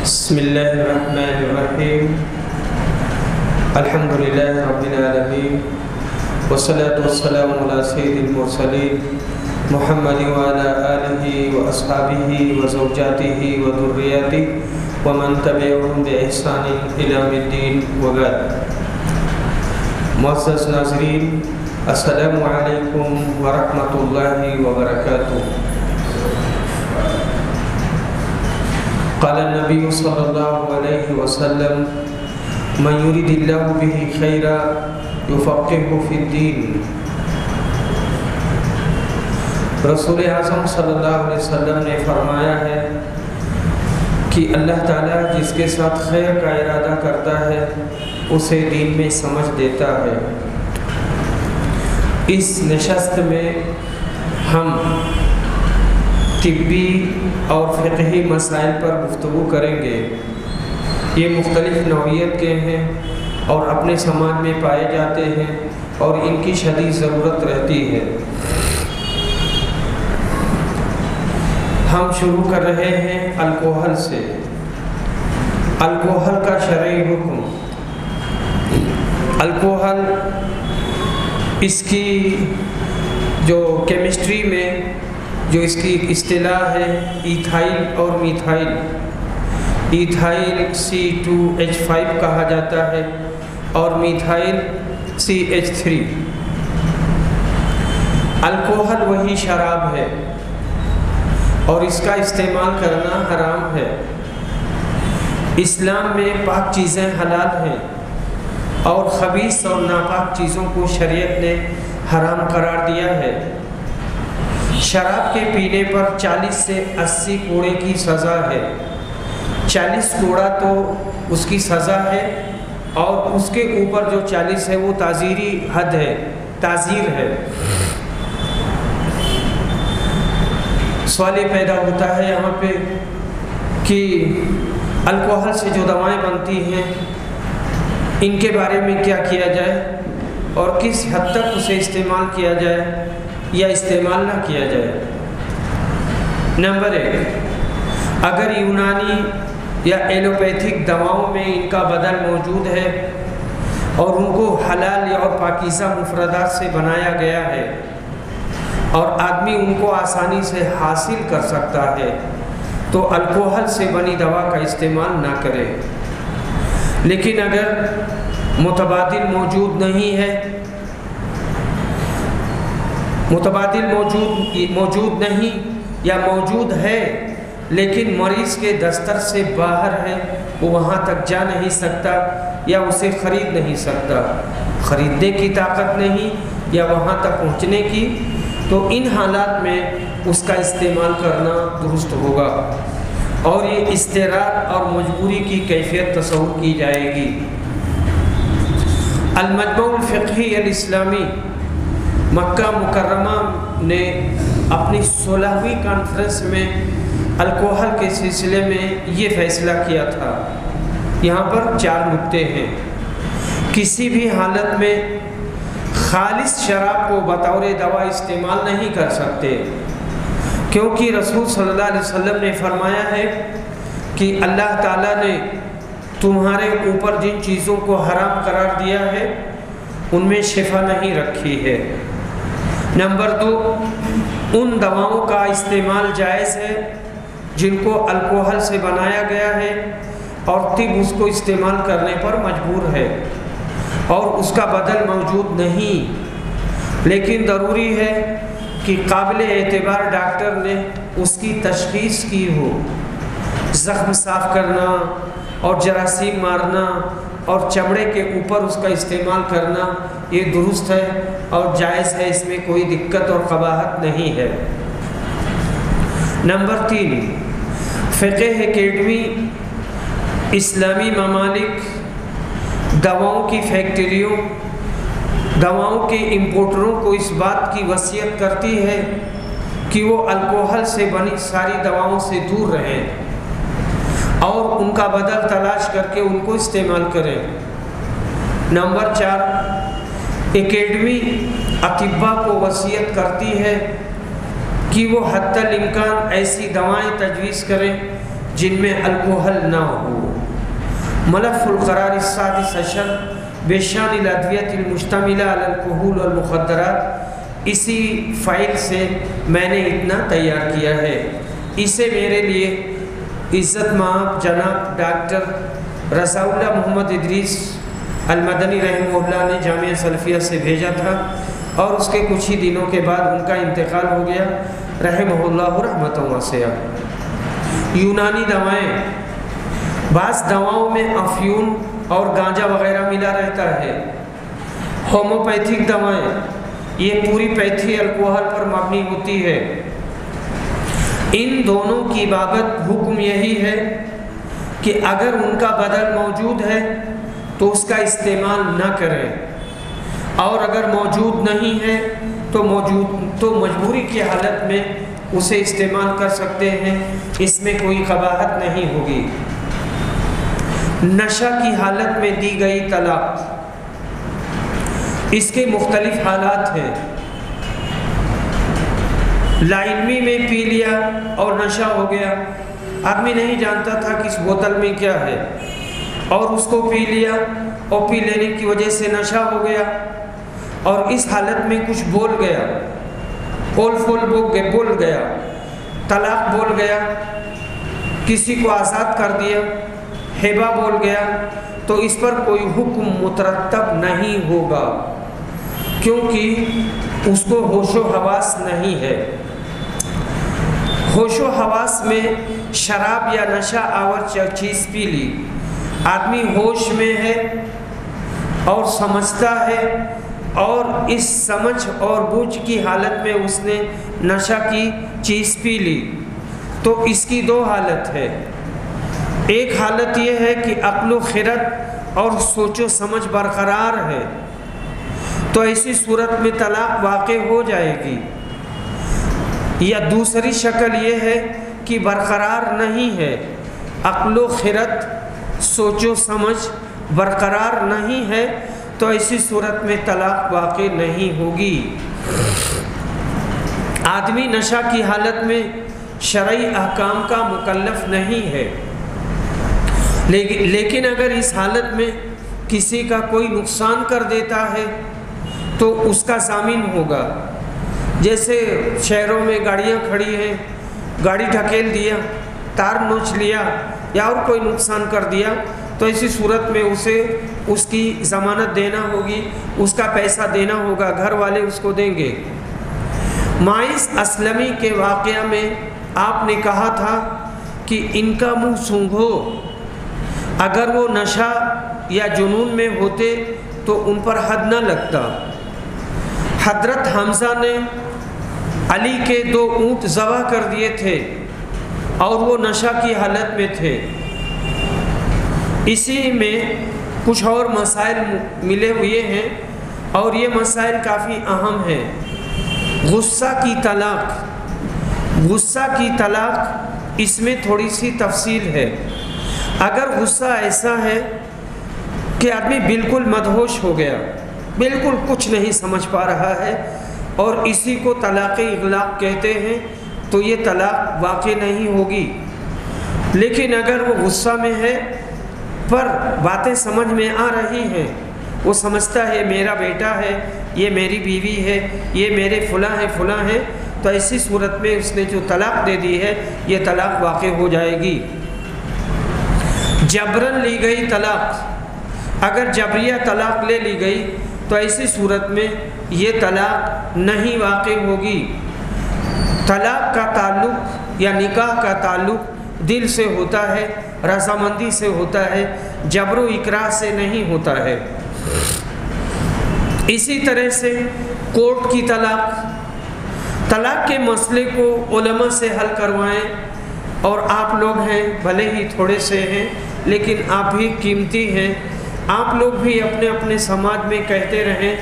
بسم الله الرحمن الرحيم. الحمد لله رب العالمين، والصلاة والسلام على سيد المرسلين محمد وعلى آله وأصحابه وزوجاته وذرياته ومن تبعهم بإحسان إلى يوم الدين وبعد. معزز ناظرین، السلام علیکم ورحمۃ اللہ وبرکاتہ. قال النبی صلی اللہ علیہ وسلم: من یرید اللہ به خیرا یفقہہ فی الدین. رسول اعظم صلی اللہ علیہ وسلم نے فرمایا ہے کہ اللہ تعالیٰ جس کے ساتھ خیر کا ارادہ کرتا ہے اسے دین میں سمجھ دیتا ہے. اس نشست میں ہم طبی اور فقہی مسائل پر گفتگو کریں گے. یہ مختلف نوعیت کے ہیں اور اپنے سماج میں پائے جاتے ہیں اور ان کی شدید ضرورت رہتی ہے. ہم شروع کر رہے ہیں الکوہل سے. الکوہل کا شرعی حکم. الکوہل اس کی جو کیمسٹری میں جو اس کی اصطلاح ہے ایتھائل اور میتھائل. ایتھائل C2H5 کہا جاتا ہے اور میتھائل CH3. الکوہل وہی شراب ہے اور اس کا استعمال کرنا حرام ہے. اسلام میں پاک چیزیں حلال ہیں اور خبیث اور ناپاک چیزوں کو شریعت نے حرام قرار دیا ہے. شراب کے پینے پر 40 سے 80 کوڑے کی سزا ہے. 40 کوڑا تو اس کی سزا ہے اور اس کے اوپر جو 40 ہے وہ تعزیری حد ہے، تعزیر ہے. سوال پیدا ہوتا ہے یہاں پہ کہ الکوہل سے جو دوائیں بنتی ہیں ان کے بارے میں کیا کیا جائے اور کس حد تک اسے استعمال کیا جائے یا استعمال نہ کیا جائے. نمبر 1، اگر یونانی یا ایلوپیتھک دواؤں میں ان کا بدل موجود ہے اور ان کو حلال اور پاکیزہ مفردات سے بنایا گیا ہے اور آدمی ان کو آسانی سے حاصل کر سکتا ہے تو الکوہل سے بنی دوا کا استعمال نہ کرے. لیکن اگر متبادل موجود نہیں ہے، متبادل موجود نہیں یا موجود ہے لیکن مریض کے دستر سے باہر ہے، وہ وہاں تک جا نہیں سکتا یا اسے خرید نہیں سکتا، خریدنے کی طاقت نہیں یا وہاں تک پہنچنے کی، تو ان حالات میں اس کا استعمال کرنا درست ہوگا اور یہ اضطرار اور مجبوری کی کیفیت تصور کی جائے گی. المجمع الفقہی الاسلامی مکہ مکرمہ نے اپنی 16ویں کانفرنس میں الکوہل کے سلسلے میں یہ فیصلہ کیا تھا. یہاں پر 4 نکتے ہیں. کسی بھی حالت میں خالص شراب کو بطور دوا استعمال نہیں کر سکتے، کیونکہ رسول صلی اللہ علیہ وسلم نے فرمایا ہے کہ اللہ تعالیٰ نے تمہارے اوپر جن چیزوں کو حرام قرار دیا ہے ان میں شفا نہیں رکھی ہے. نمبر 2، ان دواؤں کا استعمال جائز ہے جن کو الکوہل سے بنایا گیا ہے اور طب اس کو استعمال کرنے پر مجبور ہے اور اس کا بدل موجود نہیں، لیکن ضروری ہے کہ قابل اعتبار ڈاکٹر نے اس کی تشخیص کی ہو. زخم صاف کرنا اور جراثیم مارنا اور چمڑے کے اوپر اس کا استعمال کرنا یہ درست ہے اور جائز ہے، اس میں کوئی دقت اور قباحت نہیں ہے. نمبر 3، فقہ اکیڈمی اسلامی ممالک دواؤں کی فیکٹریوں، دواؤں کے امپورٹروں کو اس بات کی وصیت کرتی ہے کہ وہ الکوہل سے بنی ساری دواؤں سے دور رہیں اور ان کا بدل تلاش کر کے ان کو استعمال کریں. نمبر 4، اکیڈمی اطباء کو وصیت کرتی ہے کہ وہ حتی الامکان ایسی دوائیں تجویز کریں جن میں الکوہل نہ ہو۔ ملف القرار السادس عشر بشان الادویت المشتملہ علی الکحول والمخدرات، اسی فائل سے میں نے اتنا تیار کیا ہے۔ اسے میرے لیے عزت مآب جناب ڈاکٹر رضا اللہ محمد ادریس المدنی رحمہ اللہ نے جامعہ سلفیہ سے بھیجا تھا، اور اس کے کچھ ہی دنوں کے بعد ان کا انتقال ہو گیا رحمہ اللہ رحمۃ واسعہ۔ یونانی دوائیں، بعض دواؤں میں افیون اور گانجا وغیرہ ملا رہتا ہے۔ ہوموپیتھک دوائیں، یہ پوری پیتھی الکوہل پر مبنی ہوتی ہے۔ ان دونوں کی بابت حکم یہی ہے کہ اگر ان کا بدل موجود ہے تو اس کا استعمال نہ کریں، اور اگر موجود نہیں ہے تو مجبوری کی حالت میں اسے استعمال کر سکتے ہیں، اس میں کوئی قباحت نہیں ہوگی۔ نشہ کی حالت میں دی گئی طلاق، اس کے مختلف حالات ہیں۔ لا علمی میں پی لیا اور نشہ ہو گیا، آدمی نہیں جانتا تھا کہ اس بوتل میں کیا ہے، اور اس کو پی لیا، اور پی لینے کی وجہ سے نشہ ہو گیا، اور اس حالت میں کچھ بول گیا، بول گیا، طلاق بول گیا، کسی کو آزاد کر دیا، ہبہ بول گیا، تو اس پر کوئی حکم مترتب نہیں ہوگا، کیونکہ اس کو ہوش و حواس نہیں ہے۔ ہوش و حواس میں شراب یا نشہ آور چیز پی لی، آدمی ہوش میں ہے اور سمجھتا ہے، اور اس سمجھ اور بوجھ کی حالت میں اس نے نشہ کی چیز پی لی، تو اس کی دو حالت ہے۔ ایک حالت یہ ہے کہ عقل و خرد اور سوچ و سمجھ برقرار ہے، تو ایسی صورت میں طلاق واقع ہو جائے گی۔ یا دوسری شکل یہ ہے کہ برقرار نہیں ہے، عقل و خرد سوچ و سمجھ برقرار نہیں ہے، تو ایسی صورت میں طلاق واقع نہیں ہوگی۔ آدمی نشہ کی حالت میں شرعی احکام کا مکلف نہیں ہے، لیکن اگر اس حالت میں کسی کا کوئی نقصان کر دیتا ہے تو اس کا ضامن ہوگا۔ جیسے شہروں میں گاڑیاں کھڑی ہیں، گاڑی ڈھکیل دیا، تار نوچ لیا، یا اور کوئی نقصان کر دیا، تو ایسی صورت میں اسے اس کی ضمانت دینا ہوگی، اس کا پیسہ دینا ہوگا، گھر والے اس کو دیں گے۔ ماعز اسلمی کے واقعہ میں آپ نے کہا تھا کہ ان کا منہ سونگھو، اگر وہ نشہ یا جنون میں ہوتے تو ان پر حد نہ لگتا۔ حضرت حمزہ نے علی کے 2 اونٹ ذبح کر دیے تھے، اور وہ نشہ کی حالت میں تھے۔ اسی میں کچھ اور مسائل ملے ہوئے ہیں، اور یہ مسائل کافی اہم ہیں۔ غصہ کی طلاق، اس میں تھوڑی سی تفصیل ہے۔ اگر غصہ ایسا ہے کہ آدمی بالکل مدہوش ہو گیا، بالکل کچھ نہیں سمجھ پا رہا ہے، اور اسی کو طلاق اغلاق کہتے ہیں، تو یہ طلاق واقع نہیں ہوگی۔ لیکن اگر وہ غصہ میں ہے پر باتیں سمجھ میں آ رہی ہیں، وہ سمجھتا ہے میرا بیٹا ہے، یہ میری بیوی ہے، یہ میرے فلاں ہیں، تو ایسی صورت میں اس نے جو طلاق دے دی ہے، یہ طلاق واقع ہو جائے گی۔ جبرن لی گئی طلاق، اگر جبریہ طلاق لے لی گئی تو ایسی صورت میں یہ طلاق نہیں واقع ہوگی۔ طلاق کا تعلق یا نکاح کا تعلق دل سے ہوتا ہے، رضامندی سے ہوتا ہے، جبر و اکراہ سے نہیں ہوتا ہے۔ اسی طرح سے کورٹ کی طلاق کے مسئلے کو علماء سے حل کروائیں، اور آپ لوگ ہیں، بھلے ہی تھوڑے سے ہیں لیکن آپ بھی قیمتی ہیں، آپ لوگ بھی اپنے اپنے سماج میں کہتے رہیں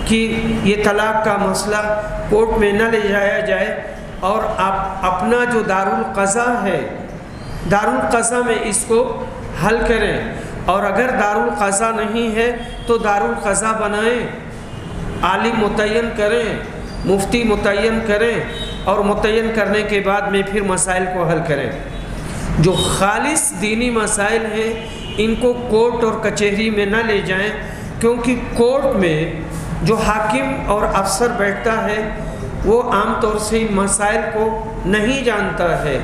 کہ یہ طلاق کا مسئلہ کورٹ میں نہ لے جایا جائے، اور آپ اپنا جو دارالقضاء ہے، دارالقضاء میں اس کو حل کریں، اور اگر دارالقضاء نہیں ہے تو دارالقضاء بنائیں، عالم متعین کریں، مفتی متعین کریں، اور متعین کرنے کے بعد میں پھر مسائل کو حل کریں۔ جو خالص دینی مسائل ہیں ان کو کورٹ اور کچہری میں نہ لے جائیں، کیونکہ کورٹ میں جو حاکم اور افسر بیٹھتا ہے وہ عام طور سے مسائل کو نہیں جانتا ہے،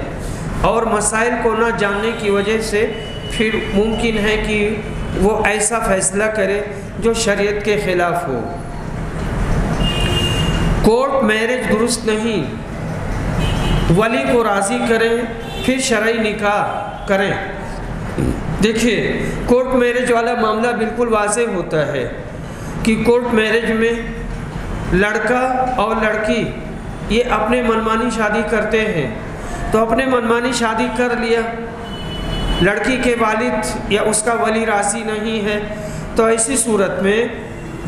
اور مسائل کو نہ جاننے کی وجہ سے پھر ممکن ہے کہ وہ ایسا فیصلہ کرے جو شریعت کے خلاف ہو۔ کورٹ میرج درست نہیں، ولی کو راضی کریں پھر شرعی نکاح کریں۔ دیکھیے کورٹ میرج والا معاملہ بالکل واضح ہوتا ہے کہ کورٹ میرج میں لڑکا اور لڑکی یہ اپنے منمانی شادی کرتے ہیں، تو اپنے منمانی شادی کر لیا، لڑکی کے والد یا اس کا ولی راضی نہیں ہے، تو ایسی صورت میں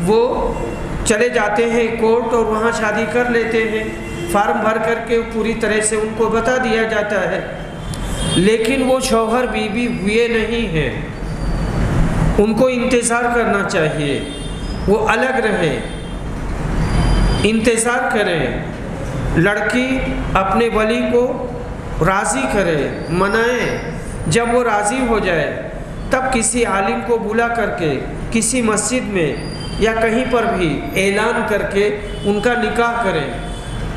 وہ چلے جاتے ہیں کورٹ اور وہاں شادی کر لیتے ہیں، فارم بھر کر کے پوری طرح سے ان کو بتا دیا جاتا ہے، لیکن وہ شوہر بیوی ہوئے نہیں ہیں، ان کو انتظار کرنا چاہیے، وہ الگ رہیں، انتظار کریں، لڑکی اپنے ولی کو راضی کرے، منائیں، جب وہ راضی ہو جائے تب کسی عالم کو بلا کر کے کسی مسجد میں یا کہیں پر بھی اعلان کر کے ان کا نکاح کریں۔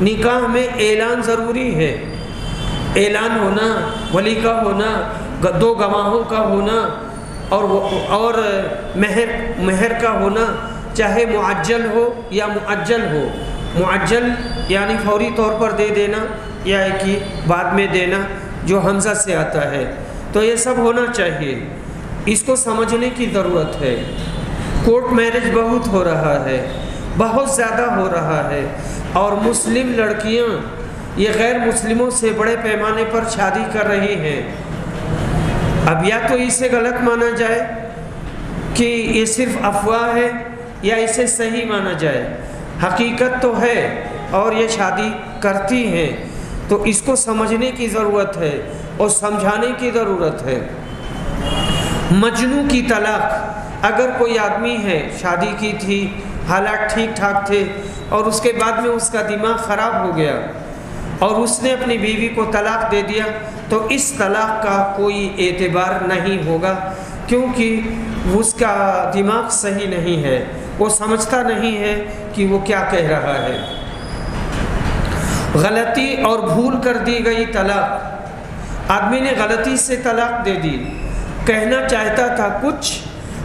نکاح میں اعلان ضروری ہے، اعلان ہونا، ولی کا ہونا، دو گواہوں کا ہونا، اور مہر کا ہونا، چاہے معجل ہو یا مؤجل ہو۔ معجل یعنی فوری طور پر دے دینا، یا ایک ہی بعد میں دینا جو حمزہ سے آتا ہے، تو یہ سب ہونا چاہیے، اس کو سمجھنے کی ضرورت ہے۔ کورٹ میرج بہت ہو رہا ہے، بہت زیادہ ہو رہا ہے، اور مسلم لڑکیاں یہ غیر مسلموں سے بڑے پیمانے پر شادی کر رہی ہیں۔ اب یا تو اسے غلط مانا جائے کہ یہ صرف افواہ ہے، یا اسے صحیح مانا جائے، حقیقت تو ہے اور یہ شادی کرتی ہیں، تو اس کو سمجھنے کی ضرورت ہے اور سمجھانے کی ضرورت ہے۔ مجنوں کی طلاق، اگر کوئی آدمی ہے شادی کی تھی، حالات ٹھیک ٹھاک تھے، اور اس کے بعد میں اس کا دماغ خراب ہو گیا اور اس نے اپنی بیوی کو طلاق دے دیا، تو اس طلاق کا کوئی اعتبار نہیں ہوگا، کیونکہ اس کا دماغ صحیح نہیں ہے، وہ سمجھتا نہیں ہے کہ وہ کیا کہہ رہا ہے۔ غلطی اور بھول کر دی گئی طلاق، آدمی نے غلطی سے طلاق دے دی، کہنا چاہتا تھا کچھ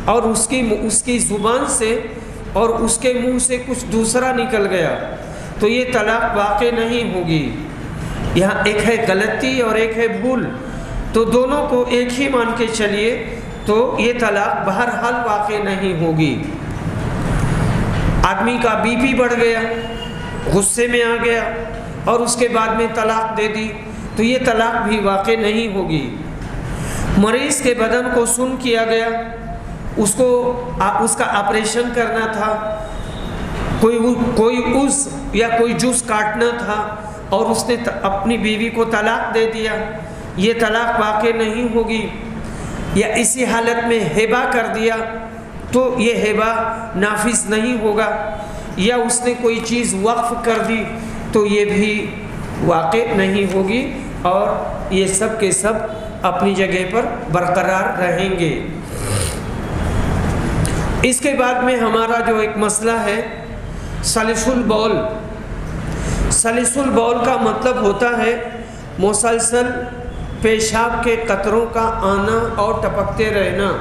اور اس کی زبان سے اور اس کے منہ سے کچھ دوسرا نکل گیا، تو یہ طلاق واقع نہیں ہوگی۔ یہاں ایک ہے غلطی اور ایک ہے بھول، تو دونوں کو ایک ہی مان کے چلیے، تو یہ طلاق بہرحال واقع نہیں ہوگی۔ آدمی کا بی پی بڑھ گیا، غصے میں آ گیا اور اس کے بعد میں طلاق دے دی، تو یہ طلاق بھی واقع نہیں ہوگی۔ مریض کے بدن کو سن کیا گیا، اس کا آپریشن کرنا تھا، کوئی عضو یا کوئی جز کاٹنا تھا، اور اس نے اپنی بیوی کو طلاق دے دیا، یہ طلاق واقع نہیں ہوگی۔ یا اسی حالت میں ہبہ کر دیا، تو یہ ہبہ نافذ نہیں ہوگا۔ یا اس نے کوئی چیز وقف کر دی، تو یہ بھی واقع نہیں ہوگی، اور یہ سب کے سب اپنی جگہ پر برقرار رہیں گے۔ اس کے بعد میں ہمارا جو ایک مسئلہ ہے سلس البول۔ سلس البول کا مطلب ہوتا ہے مسلسل پیشاب کے قطروں کا آنا اور ٹپکتے رہنا۔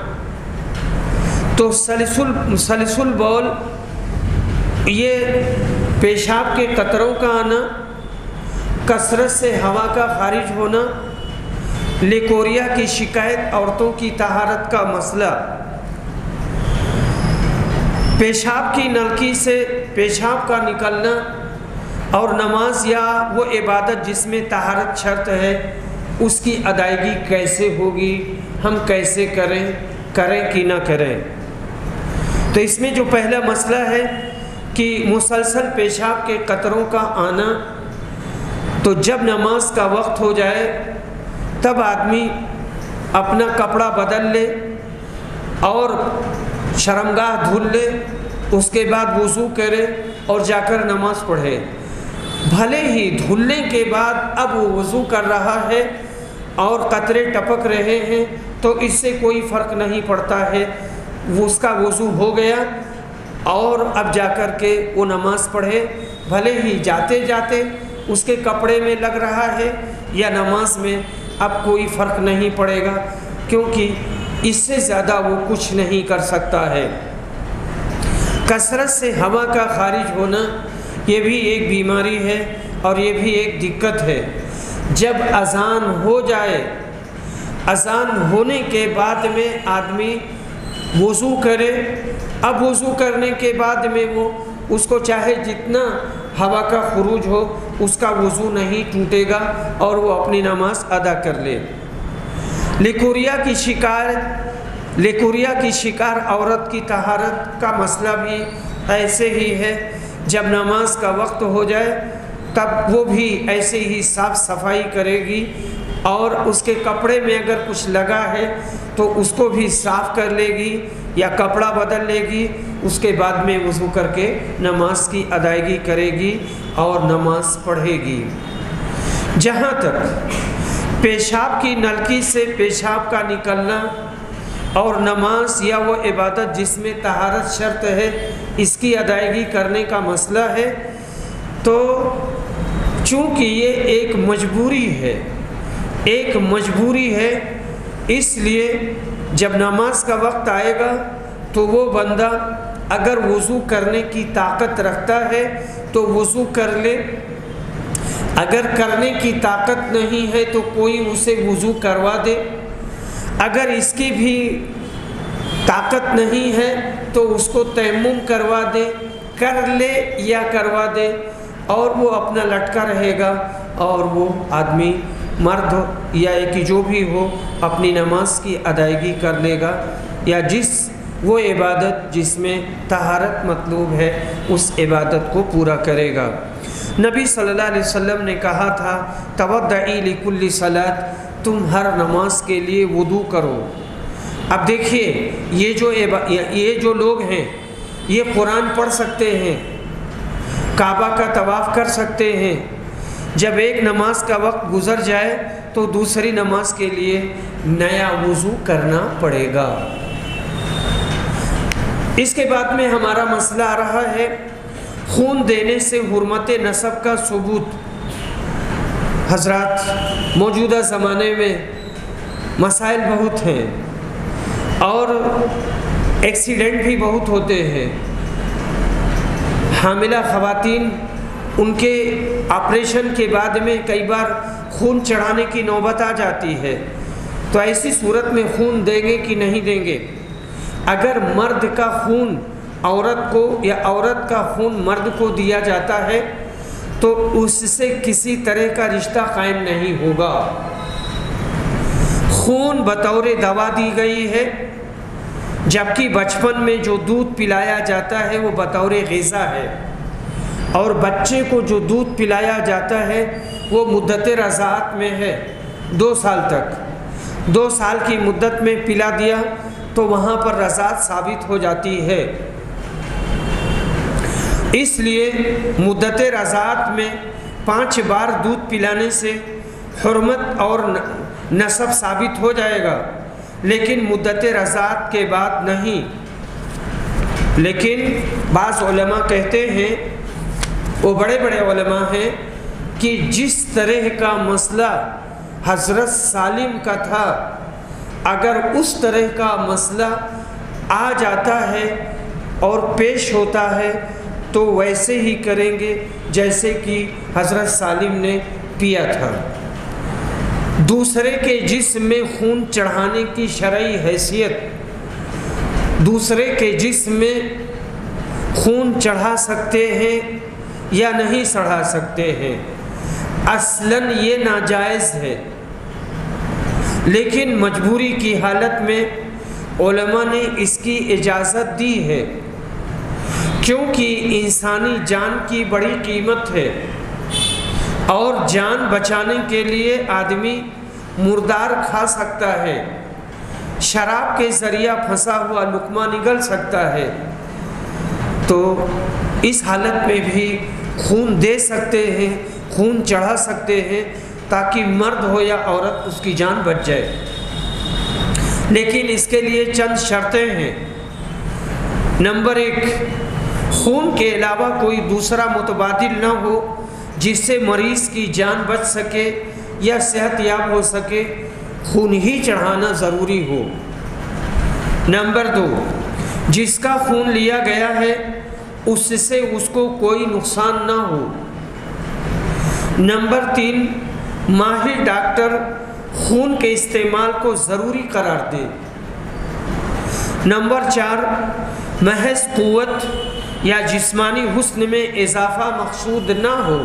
تو سلس البول یہ پیشاب کے قطروں کا آنا، کثرت سے ہوا کا خارج ہونا، لیکوریا کی شکایت، عورتوں کی طہارت کا مسئلہ، پیشاب کی نلکی سے پیشاب کا نکلنا، اور نماز یا وہ عبادت جس میں طہارت شرط ہے اس کی ادائیگی کیسے ہوگی، ہم کیسے کریں کہ نہ کریں۔ تو اس میں جو پہلا مسئلہ ہے کہ مسلسل پیشاب کے قطروں کا آنا، تو جب نماز کا وقت ہو جائے تب آدمی اپنا کپڑا بدل لے اور شرمگاہ دھل لے، اس کے بعد وضو کرے اور جا کر نماز پڑھے۔ بھلے ہی دھلنے کے بعد اب وہ وضو کر رہا ہے اور قطرے ٹپک رہے ہیں تو اس سے کوئی فرق نہیں پڑتا ہے، وہ اس کا وضو ہو گیا اور اب جا کر کے وہ نماز پڑھے، بھلے ہی جاتے جاتے اس کے کپڑے میں لگ رہا ہے یا نماز میں، اب کوئی فرق نہیں پڑے گا، کیونکہ اس سے زیادہ وہ کچھ نہیں کر سکتا ہے۔ کثرت سے ہوا کا خارج ہونا یہ بھی ایک بیماری ہے اور یہ بھی ایک دقت ہے۔ جب اذان ہو جائے، اذان ہونے کے بعد میں آدمی وضو کرے، اب وضو کرنے کے بعد میں وہ اس کو چاہے جتنا ہوا کا خروج ہو اس کا وضو نہیں ٹوٹے گا اور وہ اپنی نماز ادا کر لے۔ لیکوریا کی شکار عورت کی طہارت کا مسئلہ بھی ایسے ہی ہے، جب نماز کا وقت ہو جائے تب وہ بھی ایسے ہی صاف صفائی کرے گی اور اس کے کپڑے میں اگر کچھ لگا ہے تو اس کو بھی صاف کر لے گی یا کپڑا بدل لے گی، اس کے بعد میں وضو کر کے نماز کی ادائیگی کرے گی اور نماز پڑھے گی۔ جہاں تک پیشاب کی نلکی سے پیشاب کا نکلنا اور نماز یا وہ عبادت جس میں طہارت شرط ہے اس کی ادائیگی کرنے کا مسئلہ ہے، تو چونکہ یہ ایک مجبوری ہے، اس لیے جب نماز کا وقت آئے گا تو وہ بندہ اگر وضو کرنے کی طاقت رکھتا ہے تو وضو کر لے، اگر کرنے کی طاقت نہیں ہے تو کوئی اسے وضو کروا دے، اگر اس کی بھی طاقت نہیں ہے تو اس کو تیمم کروا دے، کر لے یا کروا دے، اور وہ اپنا لٹکا رہے گا اور وہ آدمی مرد یا ایک جو بھی ہو اپنی نماز کی ادائیگی کر لے گا، یا وہ عبادت جس میں طہارت مطلوب ہے اس عبادت کو پورا کرے گا۔ نبی صلی اللہ علیہ وسلم نے کہا تھا تودعی لکل صلاۃ، تم ہر نماز کے لیے وضو کرو۔ اب دیکھیے یہ جو لوگ ہیں یہ قرآن پڑھ سکتے ہیں، کعبہ کا طواف کر سکتے ہیں، جب ایک نماز کا وقت گزر جائے تو دوسری نماز کے لیے نیا وضو کرنا پڑے گا۔ اس کے بعد میں ہمارا مسئلہ آ رہا ہے خون دینے سے حرمت نسب کا ثبوت۔ حضرات موجودہ زمانے میں مسائل بہت ہیں اور ایکسیڈنٹ بھی بہت ہوتے ہیں۔ حاملہ خواتین ان کے آپریشن کے بعد میں کئی بار خون چڑھانے کی نوبت آ جاتی ہے، تو ایسی صورت میں خون دیں گے کہ نہیں دیں گے؟ اگر مرد کا خون عورت کو یا عورت کا خون مرد کو دیا جاتا ہے تو اس سے کسی طرح کا رشتہ قائم نہیں ہوگا۔ خون بطور دوا دی گئی ہے، جبکہ بچپن میں جو دودھ پلایا جاتا ہے وہ بطور غذا ہے، اور بچے کو جو دودھ پلایا جاتا ہے وہ مدت رضاعت میں ہے 2 سال تک۔ 2 سال کی مدت میں پلا دیا تو وہاں پر رضاعت ثابت ہو جاتی ہے۔ اس لیے مدت رضاعت میں 5 بار دودھ پلانے سے حرمت اور نسب ثابت ہو جائے گا، لیکن مدت رضاعت کے بعد نہیں۔ لیکن بعض علماء کہتے ہیں، وہ بڑے بڑے علماء ہیں، کہ جس طرح کا مسئلہ حضرت سالم کا تھا، اگر اس طرح کا مسئلہ آ جاتا ہے اور پیش ہوتا ہے تو ویسے ہی کریں گے جیسے کہ حضرت سالم نے پیا تھا۔ دوسرے کے جسم میں خون چڑھانے کی شرعی حیثیت، دوسرے کے جسم میں خون چڑھا سکتے ہیں یا نہیں چڑھا سکتے ہیں، اصلاً یہ ناجائز ہے، لیکن مجبوری کی حالت میں علماء نے اس کی اجازت دی ہے، کیونکہ انسانی جان کی بڑی قیمت ہے، اور جان بچانے کے لیے آدمی مردار کھا سکتا ہے، شراب کے ذریعہ پھنسا ہوا لقمہ نگل سکتا ہے، تو اس حالت میں بھی خون دے سکتے ہیں، خون چڑھا سکتے ہیں، تاکہ مرد ہو یا عورت اس کی جان بچ جائے، لیکن اس کے لیے چند شرطیں ہیں۔ نمبر 1، خون کے علاوہ کوئی دوسرا متبادل نہ ہو جس سے مریض کی جان بچ سکے یا صحت یاب ہو سکے، خون ہی چڑھانا ضروری ہو۔ نمبر 2، جس کا خون لیا گیا ہے اس سے اس کو کوئی نقصان نہ ہو۔ نمبر 3، ماہر ڈاکٹر خون کے استعمال کو ضروری قرار دے۔ نمبر 4، محض قوت یا جسمانی حسن میں اضافہ مقصود نہ ہو۔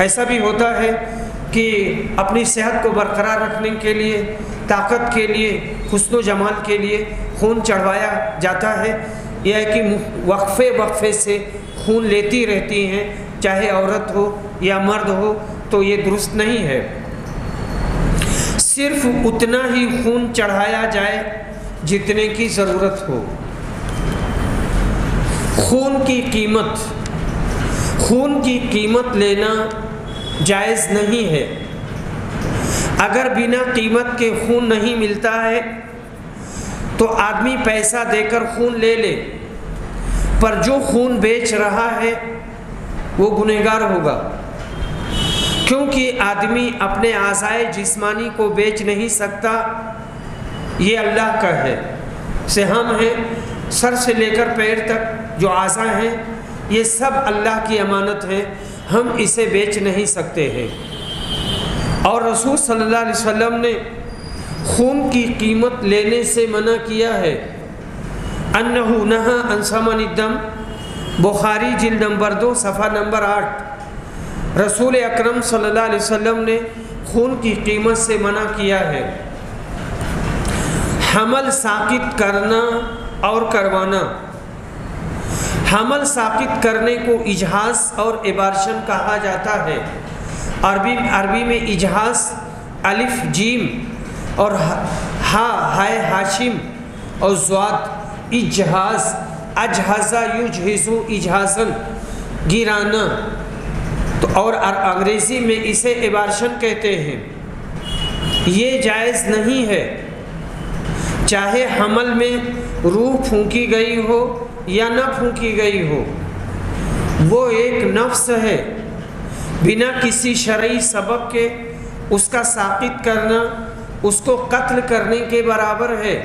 ایسا بھی ہوتا ہے کہ اپنی صحت کو برقرار رکھنے کے لیے، طاقت کے لیے، حسن و جمال کے لیے خون چڑھوایا جاتا ہے، یہ ہے کہ وقفے سے خون لیتی رہتی ہیں، چاہے عورت ہو یا مرد ہو، تو یہ درست نہیں ہے۔ صرف اتنا ہی خون چڑھایا جائے جتنے کی ضرورت ہو۔ خون کی قیمت لینا جائز نہیں ہے۔ اگر بنا قیمت کے خون نہیں ملتا ہے تو آدمی پیسہ دے کر خون لے لے، پر جو خون بیچ رہا ہے وہ گنہگار ہوگا، کیونکہ آدمی اپنے اعضائے جسمانی کو بیچ نہیں سکتا، یہ اللہ کا ہے۔ سے ہم ہیں، سر سے لے کر پیر تک جو اعضاء ہیں یہ سب اللہ کی امانت ہے، ہم اسے بیچ نہیں سکتے ہیں۔ اور رسول صلی اللہ علیہ وسلم نے خون کی قیمت لینے سے منع کیا ہے۔ انہو نہا عن ثمن الدم، بخاری جلد نمبر 2 صفحہ نمبر 8۔ رسول اکرم صلی اللہ علیہ وسلم نے خون کی قیمت سے منع کیا ہے۔ حمل ساقط کرنا اور کروانا۔ حمل ساقط کرنے کو اجہاز اور ابارشن کہا جاتا ہے۔ عربی میں اجہاز الف جیم اور ہائے ہاشم اور زواد، اجہاز، اجہزا یجہزو اجہازن، گرانا، تو اور انگریزی میں اسے ابارشن کہتے ہیں۔ یہ جائز نہیں ہے، چاہے حمل میں روح پھونکی گئی ہو یا نہ پھونکی گئی ہو، وہ ایک نفس ہے، بنا کسی شرعی سبب کے اس کا ساقط کرنا اس کو قتل کرنے کے برابر ہے۔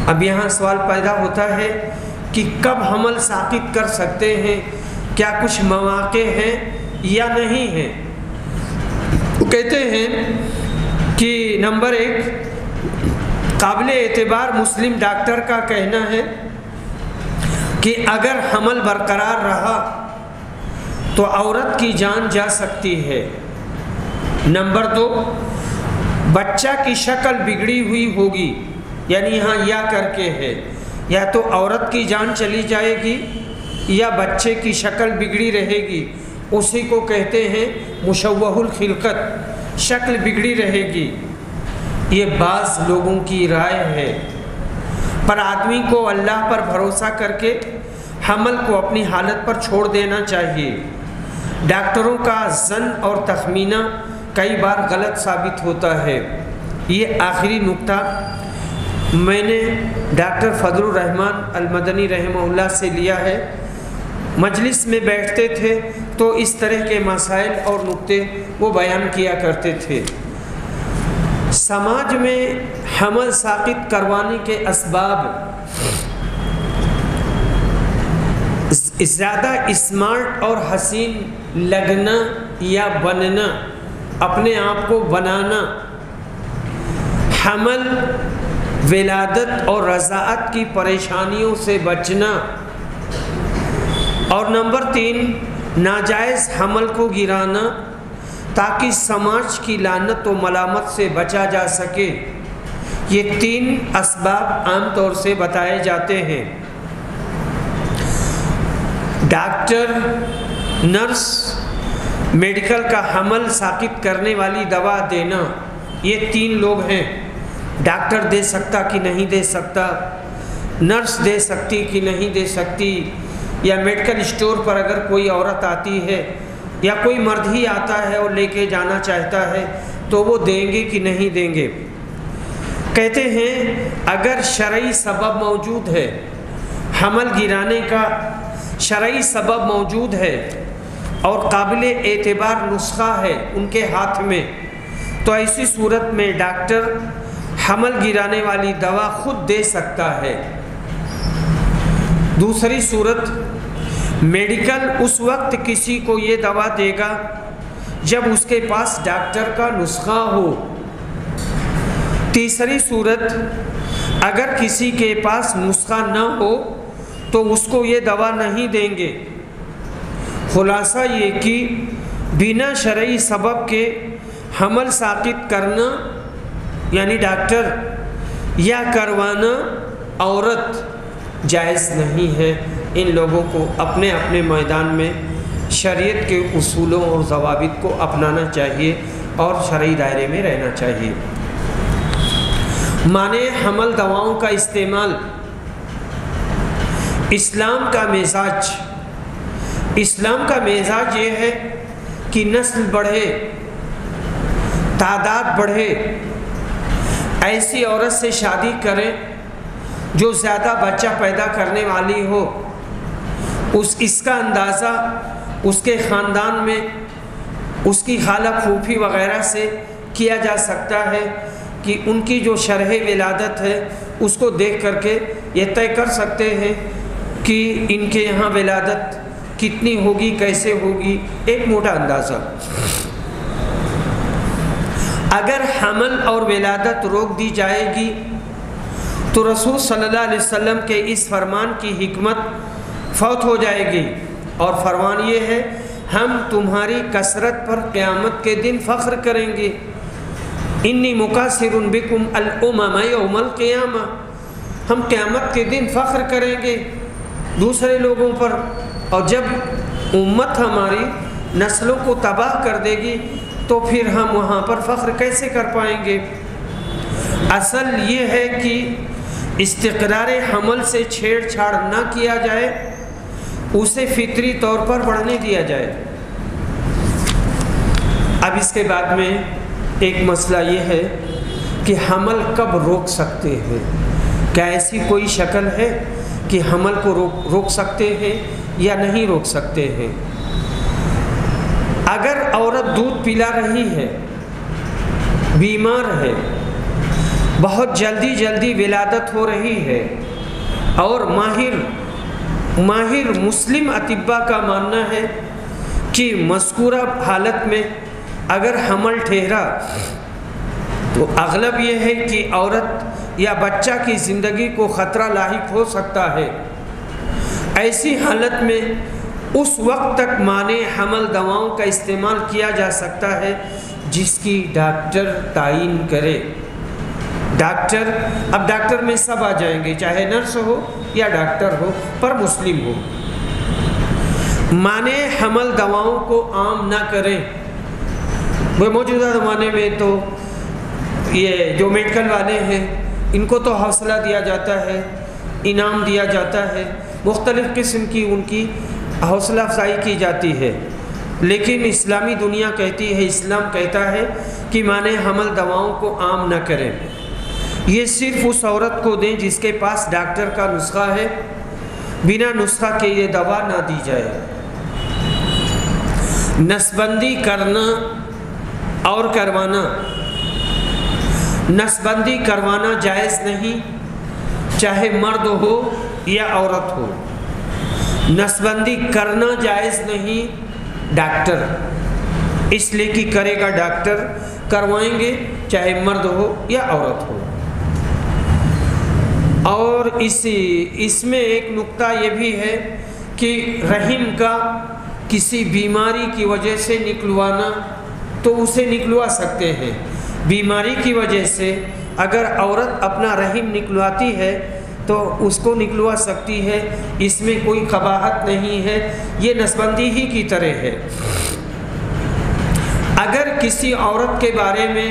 اب یہاں سوال پیدا ہوتا ہے کہ کب حمل ساقط کر سکتے ہیں، کیا کچھ مواقع ہیں یا نہیں ہیں؟ وہ کہتے ہیں کہ نمبر 1، قابل اعتبار مسلم ڈاکٹر کا کہنا ہے کہ اگر حمل برقرار رہا تو عورت کی جان جا سکتی ہے۔ نمبر 2، بچہ کی شکل بگڑی ہوئی ہوگی، یعنی یہاں یا کر کے ہے، یا تو عورت کی جان چلی جائے گی یا بچے کی شکل بگڑی رہے گی، اسی کو کہتے ہیں مشوہ الخلقت، شکل بگڑی رہے گی۔ یہ بعض لوگوں کی رائے ہے، پر آدمی کو اللہ پر بھروسہ کر کے حمل کو اپنی حالت پر چھوڑ دینا چاہیے۔ ڈاکٹروں کا ظن اور تخمینہ کئی بار غلط ثابت ہوتا ہے۔ یہ آخری نکتہ میں نے ڈاکٹر فضل الرحمن المدنی رحمہ اللہ سے لیا ہے۔ مجلس میں بیٹھتے تھے تو اس طرح کے مسائل اور نکتے وہ بیان کیا کرتے تھے۔ سماج میں حمل ساقط کروانے کے اسباب زیادہ اسمارٹ اور حسین لگنا یا بننا، اپنے آپ کو بنانا، حمل، ولادت اور رضاعت کی پریشانیوں سے بچنا، اور نمبر 3، ناجائز حمل کو گرانا تاکہ سماج کی لعنت و ملامت سے بچا جا سکے۔ یہ 3 اسباب عام طور سے بتائے جاتے ہیں۔ ڈاکٹر، نرس، میڈیکل کا حمل ساقط کرنے والی دوا دینا، یہ 3 لوگ ہیں۔ ڈاکٹر دے سکتا کہ نہیں دے سکتا، نرس دے سکتی کہ نہیں دے سکتی، یا میڈیکل اسٹور پر اگر کوئی عورت آتی ہے یا کوئی مرد ہی آتا ہے اور لے کے جانا چاہتا ہے تو وہ دیں گے کہ نہیں دیں گے؟ کہتے ہیں اگر شرعی سبب موجود ہے، حمل گرانے کا شرعی سبب موجود ہے اور قابل اعتبار نسخہ ہے ان کے ہاتھ میں، تو ایسی صورت میں ڈاکٹر حمل گرانے والی دوا خود دے سکتا ہے۔ دوسری صورت، میڈیکل اس وقت کسی کو یہ دوا دے گا جب اس کے پاس ڈاکٹر کا نسخہ ہو۔ تیسری صورت، اگر کسی کے پاس نسخہ نہ ہو تو اس کو یہ دوا نہیں دیں گے۔ خلاصہ یہ کہ بنا شرعی سبب کے حمل ساقط کرنا یعنی ڈاکٹر یا کروانا عورت جائز نہیں ہے۔ ان لوگوں کو اپنے اپنے میدان میں شریعت کے اصولوں اور ضوابط کو اپنانا چاہیے اور شرعی دائرے میں رہنا چاہیے۔ مانع حمل دواؤں کا استعمال اسلام کا مزاج یہ ہے کہ نسل بڑھے، تعداد بڑھے، ایسی عورت سے شادی کریں جو زیادہ بچہ پیدا کرنے والی ہو۔ اس کا اندازہ اس کے خاندان میں اس کی خالہ پھوپھی وغیرہ سے کیا جا سکتا ہے کہ ان کی جو شرح ولادت ہے اس کو دیکھ کر کے یہ طے کر سکتے ہیں کہ ان کے یہاں ولادت کتنی ہوگی، کیسے ہوگی، ایک موٹا اندازہ۔ اگر حمل اور ولادت روک دی جائے گی تو رسول صلی اللہ علیہ وسلم کے اس فرمان کی حکمت فوت ہو جائے گی، اور فرمان یہ ہے ہم تمہاری کثرت پر قیامت کے دن فخر کریں گے۔ انی مکاثر بکم الامم یوم القیامہ، ہم قیامت کے دن فخر کریں گے دوسرے لوگوں پر، اور جب امت ہماری نسلوں کو تباہ کر دے گی تو پھر ہم وہاں پر فخر کیسے کر پائیں گے؟ اصل یہ ہے کہ استقرار حمل سے چھیڑ چھاڑ نہ کیا جائے، اسے فطری طور پر بڑھنے دیا جائے۔ اب اس کے بعد میں ایک مسئلہ یہ ہے کہ حمل کب روک سکتے ہیں؟ کیا ایسی کوئی شکل ہے کہ حمل کو روک سکتے ہیں یا نہیں روک سکتے ہیں؟ اگر عورت دودھ پلا رہی ہے، بیمار ہے، بہت جلدی ولادت ہو رہی ہے، اور ماہر مسلم اطباء کا ماننا ہے کہ مذکورہ حالت میں اگر حمل ٹھہرا تو اغلب یہ ہے کہ عورت یا بچہ کی زندگی کو خطرہ لاحق ہو سکتا ہے۔ ایسی حالت میں اس وقت تک مانع حمل دواؤں کا استعمال کیا جا سکتا ہے جس کی ڈاکٹر تعین کرے۔ اب ڈاکٹر میں سب آ جائیں گے، چاہے نرس ہو یا ڈاکٹر ہو، پر مسلم ہو۔ مانع حمل دواؤں کو عام نہ کریں۔ وہ موجودہ زمانے میں تو یہ جو میڈیکل والے ہیں ان کو تو حوصلہ دیا جاتا ہے، انعام دیا جاتا ہے، مختلف قسم کی ان کی حوصلہ افزائی کی جاتی ہے، لیکن اسلامی دنیا کہتی ہے، اسلام کہتا ہے کہ مانع حمل دواؤں کو عام نہ کریں۔ یہ صرف اس عورت کو دیں جس کے پاس ڈاکٹر کا نسخہ ہے، بنا نسخہ کے یہ دوا نہ دی جائے۔ نسبندی کرنا اور کروانا، نسبندی کروانا جائز نہیں، چاہے مرد ہو یا عورت ہو۔ نسبندی کرنا جائز نہیں ڈاکٹر، اس لیے کہ کرے گا ڈاکٹر، کروائیں گے چاہے مرد ہو یا عورت ہو۔ اور اس میں ایک نقطہ یہ بھی ہے کہ رحم کا کسی بیماری کی وجہ سے نکلوانا تو اسے نکلوا سکتے ہیں۔ بیماری کی وجہ سے اگر عورت اپنا رحم نکلواتی ہے تو اس کو نکلوا سکتی ہے، اس میں کوئی قباحت نہیں ہے، یہ نسبندی ہی کی طرح ہے۔ اگر کسی عورت کے بارے میں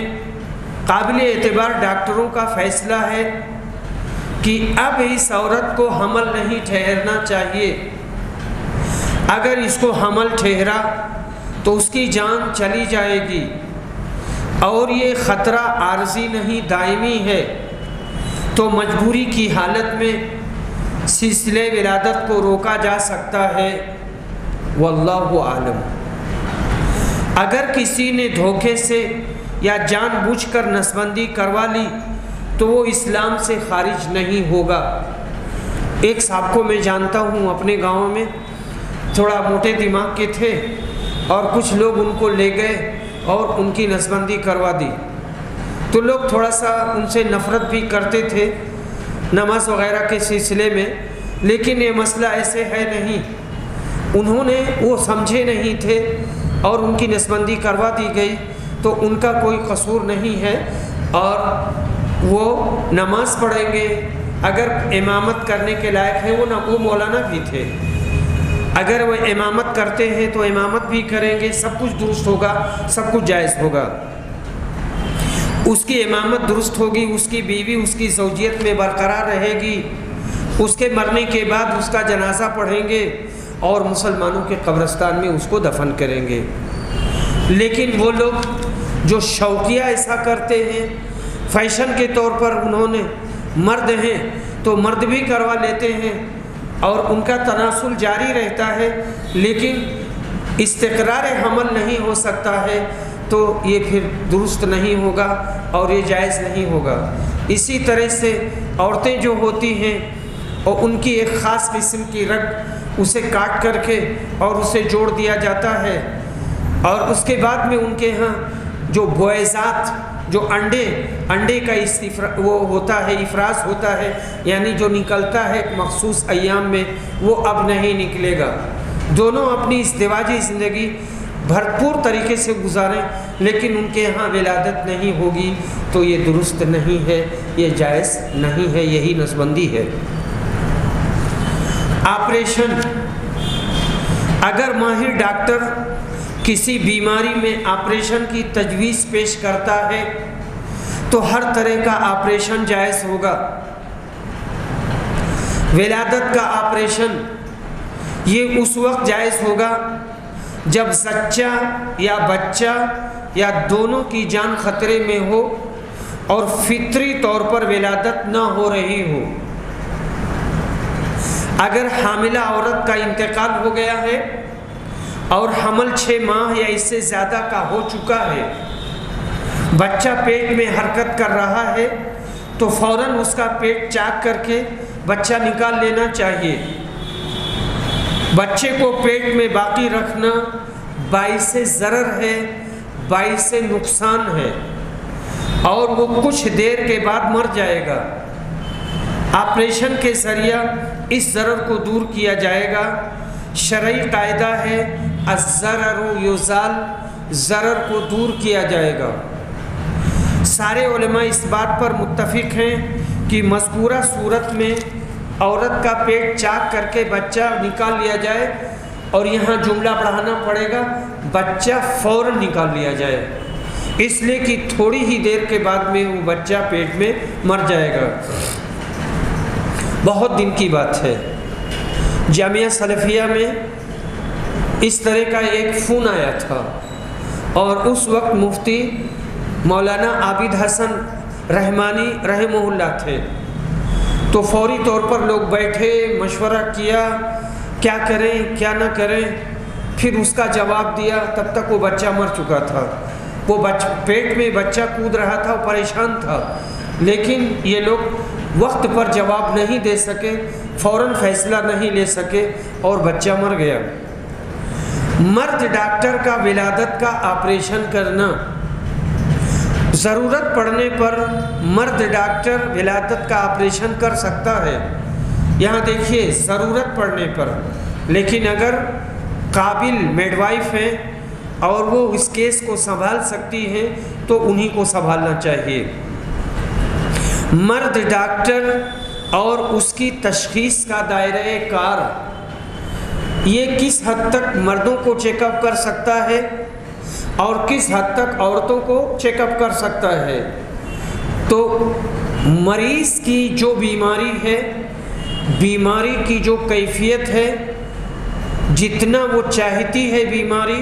قابل اعتبار ڈاکٹروں کا فیصلہ ہے کہ اب اس عورت کو حمل نہیں ٹھہرنا چاہیے، اگر اس کو حمل ٹھہرا تو اس کی جان چلی جائے گی، اور یہ خطرہ عارضی نہیں دائمی ہے، تو مجبوری کی حالت میں سلسلے ولادت کو روکا جا سکتا ہے۔ واللہ عالم۔ اگر کسی نے دھوکے سے یا جان بوجھ کر نسبندی کروا لی تو وہ اسلام سے خارج نہیں ہوگا۔ ایک صاحب کو میں جانتا ہوں، اپنے گاؤں میں تھوڑا موٹے دماغ کے تھے، اور کچھ لوگ ان کو لے گئے اور ان کی نسبندی کروا دی، تو لوگ تھوڑا سا ان سے نفرت بھی کرتے تھے نماز وغیرہ کے سلسلے میں، لیکن یہ مسئلہ ایسے ہے نہیں، انہوں نے وہ سمجھے نہیں تھے اور ان کی نسبندی کروا دی گئی، تو ان کا کوئی قصور نہیں ہے، اور وہ نماز پڑھیں گے۔ اگر امامت کرنے کے لائق ہیں، وہ مولانا بھی تھے، اگر وہ امامت کرتے ہیں تو امامت بھی کریں گے، سب کچھ درست ہوگا، سب کچھ جائز ہوگا۔ اس کی امامت درست ہوگی، اس کی بیوی اس کی زوجیت میں برقرار رہے گی، اس کے مرنے کے بعد اس کا جنازہ پڑھیں گے اور مسلمانوں کے قبرستان میں اس کو دفن کریں گے۔ لیکن وہ لوگ جو شوقیہ ایسا کرتے ہیں، فیشن کے طور پر انہوں نے، مرد ہیں تو مرد بھی کروا لیتے ہیں اور ان کا تناسل جاری رہتا ہے، لیکن استقرار حمل نہیں ہو سکتا ہے، تو یہ پھر درست نہیں ہوگا اور یہ جائز نہیں ہوگا۔ اسی طرح سے عورتیں جو ہوتی ہیں اور ان کی ایک خاص قسم کی رگ، اسے کاٹ کر کے اور اسے جوڑ دیا جاتا ہے، اور اس کے بعد میں ان کے ہاں جو بویزات، جو انڈے کا وہ ہوتا ہے، افراز ہوتا ہے، یعنی جو نکلتا ہے ایک مخصوص ایام میں، وہ اب نہیں نکلے گا۔ دونوں اپنی ازدواجی زندگی بھرپور طریقے سے گزاریں، لیکن ان کے ہاں ولادت نہیں ہوگی، تو یہ درست نہیں ہے، یہ جائز نہیں ہے، یہی نسبندی ہے۔ آپریشن، اگر ماہر ڈاکٹر کسی بیماری میں آپریشن کی تجویز پیش کرتا ہے تو ہر طرح کا آپریشن جائز ہوگا۔ ولادت کا آپریشن یہ اس وقت جائز ہوگا جب زچہ یا بچہ یا دونوں کی جان خطرے میں ہو اور فطری طور پر ولادت نہ ہو رہی ہو۔ اگر حاملہ عورت کا انتقال ہو گیا ہے اور حمل 6 ماہ یا اس سے زیادہ کا ہو چکا ہے، بچہ پیٹ میں حرکت کر رہا ہے، تو فوراً اس کا پیٹ چاک کر کے بچہ نکال لینا چاہیے۔ بچے کو پیٹ میں باقی رکھنا باعث ضرر ہے، باعث نقصان ہے، اور وہ کچھ دیر کے بعد مر جائے گا۔ آپریشن کے ذریعہ اس ضرر کو دور کیا جائے گا۔ شرعی قاعدہ ہے الضرر یزال، ضرر کو دور کیا جائے گا۔ سارے علماء اس بات پر متفق ہیں کہ مذکورہ صورت میں عورت کا پیٹ چاک کر کے بچہ نکال لیا جائے، اور یہاں جملہ بڑھانا پڑے گا، بچہ فوراً نکال لیا جائے، اس لیے کہ تھوڑی ہی دیر کے بعد میں وہ بچہ پیٹ میں مر جائے گا۔ بہت دن کی بات ہے، جامعہ سلفیہ میں اس طرح کا ایک فون آیا تھا، اور اس وقت مفتی مولانا عابد حسن رحمانی رحمہ اللہ تھے، تو فوری طور پر لوگ بیٹھے، مشورہ کیا، کیا کریں کیا نہ کریں، پھر اس کا جواب دیا۔ تب تک وہ بچہ مر چکا تھا، وہ پیٹ میں بچہ کود رہا تھا، وہ پریشان تھا، لیکن یہ لوگ وقت پر جواب نہیں دے سکے، فوراً فیصلہ نہیں لے سکے، اور بچہ مر گیا۔ مرد ڈاکٹر کا ولادت کا آپریشن کرنا، ضرورت پڑنے پر مرد ڈاکٹر ولادت کا آپریشن کر سکتا ہے۔ یہاں دیکھیے، ضرورت پڑنے پر، لیکن اگر قابل میڈ وائف ہیں اور وہ اس کیس کو سنبھال سکتی ہیں تو انہی کو سنبھالنا چاہیے۔ مرد ڈاکٹر اور اس کی تشخیص کا دائرہ کار، یہ کس حد تک مردوں کو چیک اپ کر سکتا ہے اور کس حد تک عورتوں کو چیک اپ کر سکتا ہے۔ تو مریض کی جو بیماری ہے، بیماری کی جو کیفیت ہے، جتنا وہ چاہتی ہے بیماری،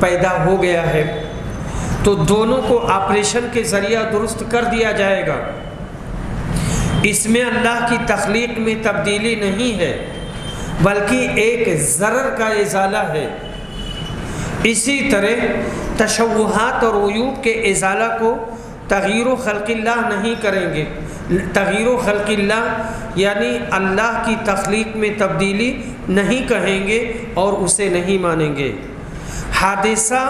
پیدا ہو گیا ہے تو دونوں کو آپریشن کے ذریعہ درست کر دیا جائے گا۔ اس میں اللہ کی تخلیق میں تبدیلی نہیں ہے بلکہ ایک ضرر کا ازالہ ہے۔ اسی طرح تشوہات اور عیوب کے ازالہ کو تغییر و خلق اللہ نہیں کریں گے۔ تغییر و خلق اللہ یعنی اللہ کی تخلیق میں تبدیلی نہیں کہیں گے اور اسے نہیں مانیں گے۔ حادثہ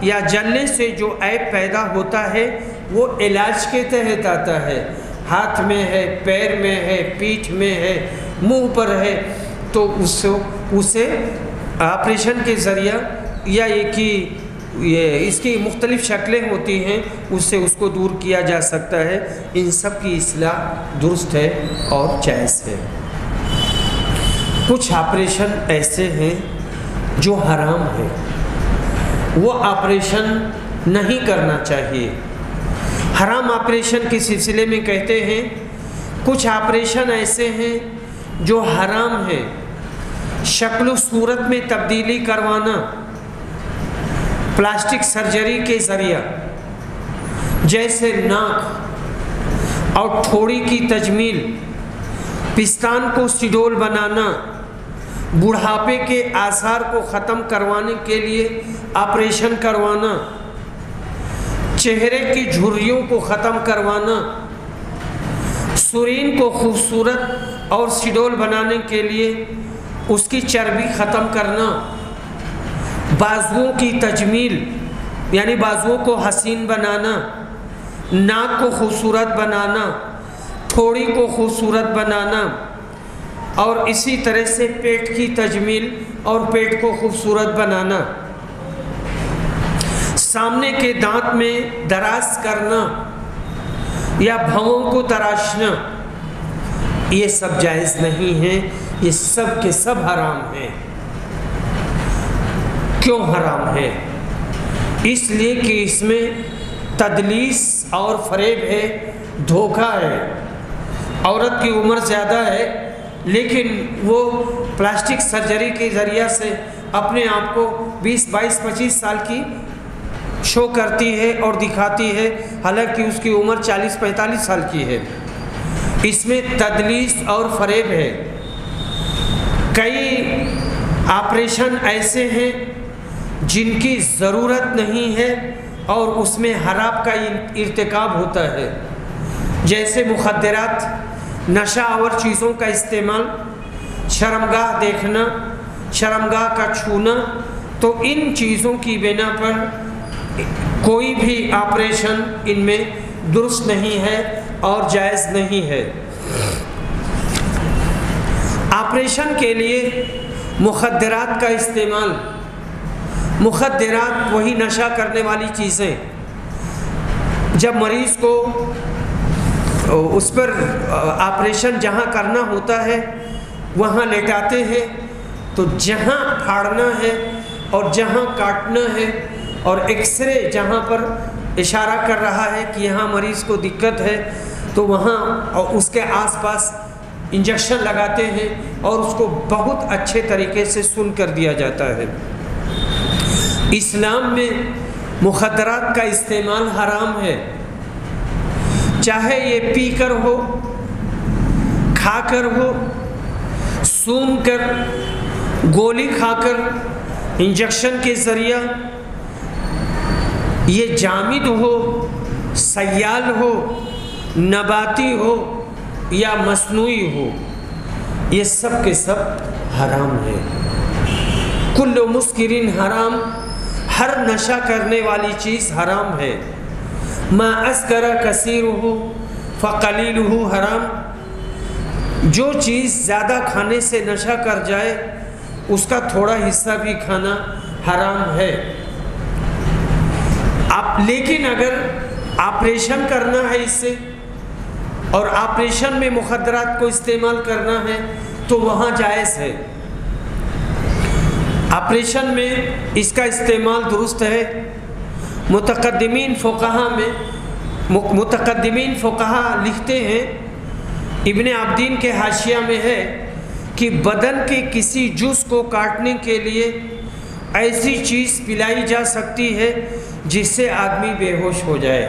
یا جلنے سے جو عیب پیدا ہوتا ہے وہ علاج کے تحت آتا ہے۔ ہاتھ میں ہے، پیر میں ہے، پیٹھ میں ہے، منہ پر ہے، تو اسے آپریشن کے ذریعہ یا اس کی مختلف شکلیں ہوتی ہیں، اس سے اس کو دور کیا جا سکتا ہے۔ ان سب کی اصلاح درست ہے اور جائز ہے۔ کچھ آپریشن ایسے ہیں جو حرام ہیں، وہ آپریشن نہیں کرنا چاہیے۔ حرام آپریشن کے سلسلے میں کہتے ہیں کچھ آپریشن ایسے ہیں جو حرام ہیں۔ شکل و صورت میں تبدیلی کروانا پلاسٹک سرجری کے ذریعہ، جیسے ناک اور ٹھوڑی کی تجمیل، پستان کو سڈول بنانا، بڑھاپے کے آثار کو ختم کروانے کے لیے آپریشن کروانا، چہرے کی جھریوں کو ختم کروانا، سرین کو خوبصورت اور سڈول بنانے کے لیے اس کی چربی ختم کرنا، بازوؤں کی تجمیل یعنی بازوؤں کو حسین بنانا، ناک کو خوبصورت بنانا، ٹھوڑی کو خوبصورت بنانا، اور اسی طرح سے پیٹ کی تجمیل اور پیٹ کو خوبصورت بنانا، سامنے کے دانت میں دراز کرنا یا بھووں کو تراشنا، یہ سب جائز نہیں ہے، یہ سب کے سب حرام ہیں۔ کیوں حرام ہے؟ اس لیے کہ اس میں تدلیس اور فریب ہے، دھوکہ ہے۔ عورت کی عمر زیادہ ہے لیکن وہ پلاسٹک سرجری کے ذریعہ سے اپنے آپ کو 20 22 25 سال کی شو کرتی ہے اور دکھاتی ہے، حالانکہ اس کی عمر 40 45 سال کی ہے۔ اس میں تدلیس اور فریب ہے۔ کئی آپریشن ایسے ہیں جن کی ضرورت نہیں ہے اور اس میں حرام کا ارتکاب ہوتا ہے، جیسے مخدرات، نشہ آور چیزوں کا استعمال، شرمگاہ دیکھنا، شرمگاہ کا چھونا، تو ان چیزوں کی بنا پر کوئی بھی آپریشن ان میں درست نہیں ہے اور جائز نہیں ہے۔ آپریشن کے لیے مخدرات کا استعمال، مخدرات وہی نشہ کرنے والی چیزیں، جب مریض کو اس پر آپریشن جہاں کرنا ہوتا ہے وہاں لیٹاتے ہیں تو جہاں پھاڑنا ہے اور جہاں کاٹنا ہے اور ایکس رے جہاں پر اشارہ کر رہا ہے کہ یہاں مریض کو دقت ہے تو وہاں اور اس کے آس پاس انجیکشن لگاتے ہیں اور اس کو بہت اچھے طریقے سے سن کر دیا جاتا ہے۔ اسلام میں مخدرات کا استعمال حرام ہے، چاہے یہ پی کر ہو، کھا کر ہو، سون کر، گولی کھا کر، انجیکشن کے ذریعہ، یہ جامد ہو، سیال ہو، نباتی ہو یا مصنوعی ہو، یہ سب کے سب حرام ہے۔ کل مسکرین حرام، ہر نشہ کرنے والی چیز حرام ہے۔ ما اسکر کثیرہ فقلیلہ حرام، جو چیز زیادہ کھانے سے نشہ کر جائے اس کا تھوڑا حصہ بھی کھانا حرام ہے۔ لیکن اگر آپریشن کرنا ہے اس سے اور آپریشن میں مخدرات کو استعمال کرنا ہے تو وہاں جائز ہے۔ آپریشن میں اس کا استعمال درست ہے۔ متقدمین فقہا لکھتے ہیں، ابن عابدین کے حاشیہ میں ہے کہ بدن کے کسی جز کو کاٹنے کے لیے ایسی چیز پلائی جا سکتی ہے جس سے آدمی بے ہوش ہو جائے۔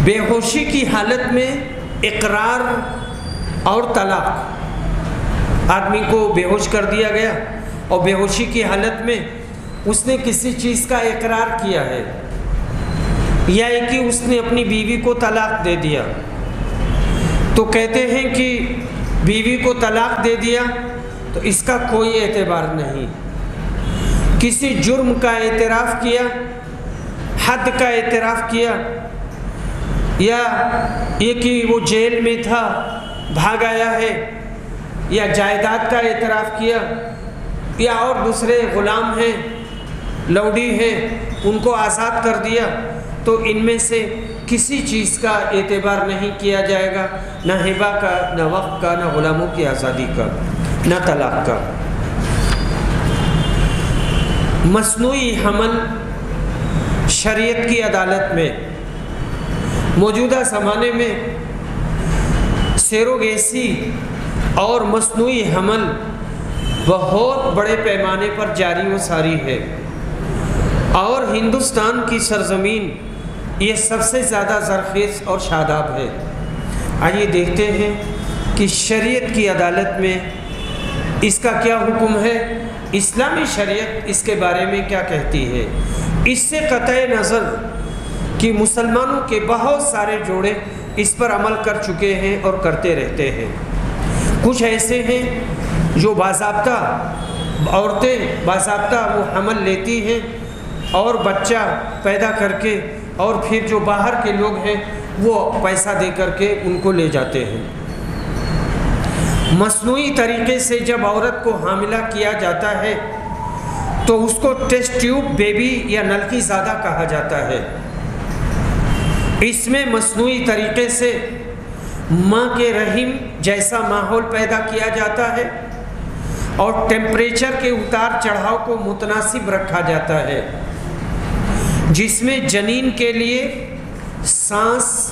بے ہوشی کی حالت میں اقرار اور طلاق، آدمی کو بے ہوش کر دیا گیا اور بے ہوشی کی حالت میں اس نے کسی چیز کا اقرار کیا ہے، یا کہ اس نے اپنی بیوی کو طلاق دے دیا، تو کہتے ہیں کہ بیوی کو طلاق دے دیا تو اس کا کوئی اعتبار نہیں۔ کسی جرم کا اعتراف کیا، حد کا اعتراف کیا، یا یہ کہ وہ جیل میں تھا بھاگ آیا ہے، یا جائیداد کا اعتراف کیا، یا اور دوسرے غلام ہیں، لوڈی ہیں، ان کو آزاد کر دیا، تو ان میں سے کسی چیز کا اعتبار نہیں کیا جائے گا، نہ ہبہ کا، نہ وقف کا، نہ غلاموں کی آزادی کا، نہ طلاق کا۔ مصنوعی حمل شریعت کی عدالت میں موجودہ زمانے میں سیروگیسی اور مصنوعی حمل بہت بڑے پیمانے پر جاری و ساری ہے، اور ہندوستان کی سرزمین یہ سب سے زیادہ زرخیز اور شاداب ہے۔ آئیے دیکھتے ہیں کہ شریعت کی عدالت میں اس کا کیا حکم ہے، اسلامی شریعت اس کے بارے میں کیا کہتی ہے۔ اس سے قطع نظر کہ مسلمانوں کے بہت سارے جوڑے اس پر عمل کر چکے ہیں اور کرتے رہتے ہیں۔ کچھ ایسے ہیں جو باضابطہ، عورتیں باضابطہ وہ حمل لیتی ہیں اور بچہ پیدا کر کے، اور پھر جو باہر کے لوگ ہیں وہ پیسہ دے کر کے ان کو لے جاتے ہیں۔ مصنوعی طریقے سے جب عورت کو حاملہ کیا جاتا ہے تو اس کو ٹیسٹ ٹیوب بیبی یا نلکی زادہ کہا جاتا ہے۔ اس میں مصنوعی طریقے سے ماں کے رحم جیسا ماحول پیدا کیا جاتا ہے اور ٹیمپریچر کے اتار چڑھاؤ کو متناسب رکھا جاتا ہے، جس میں جنین کے لیے سانس،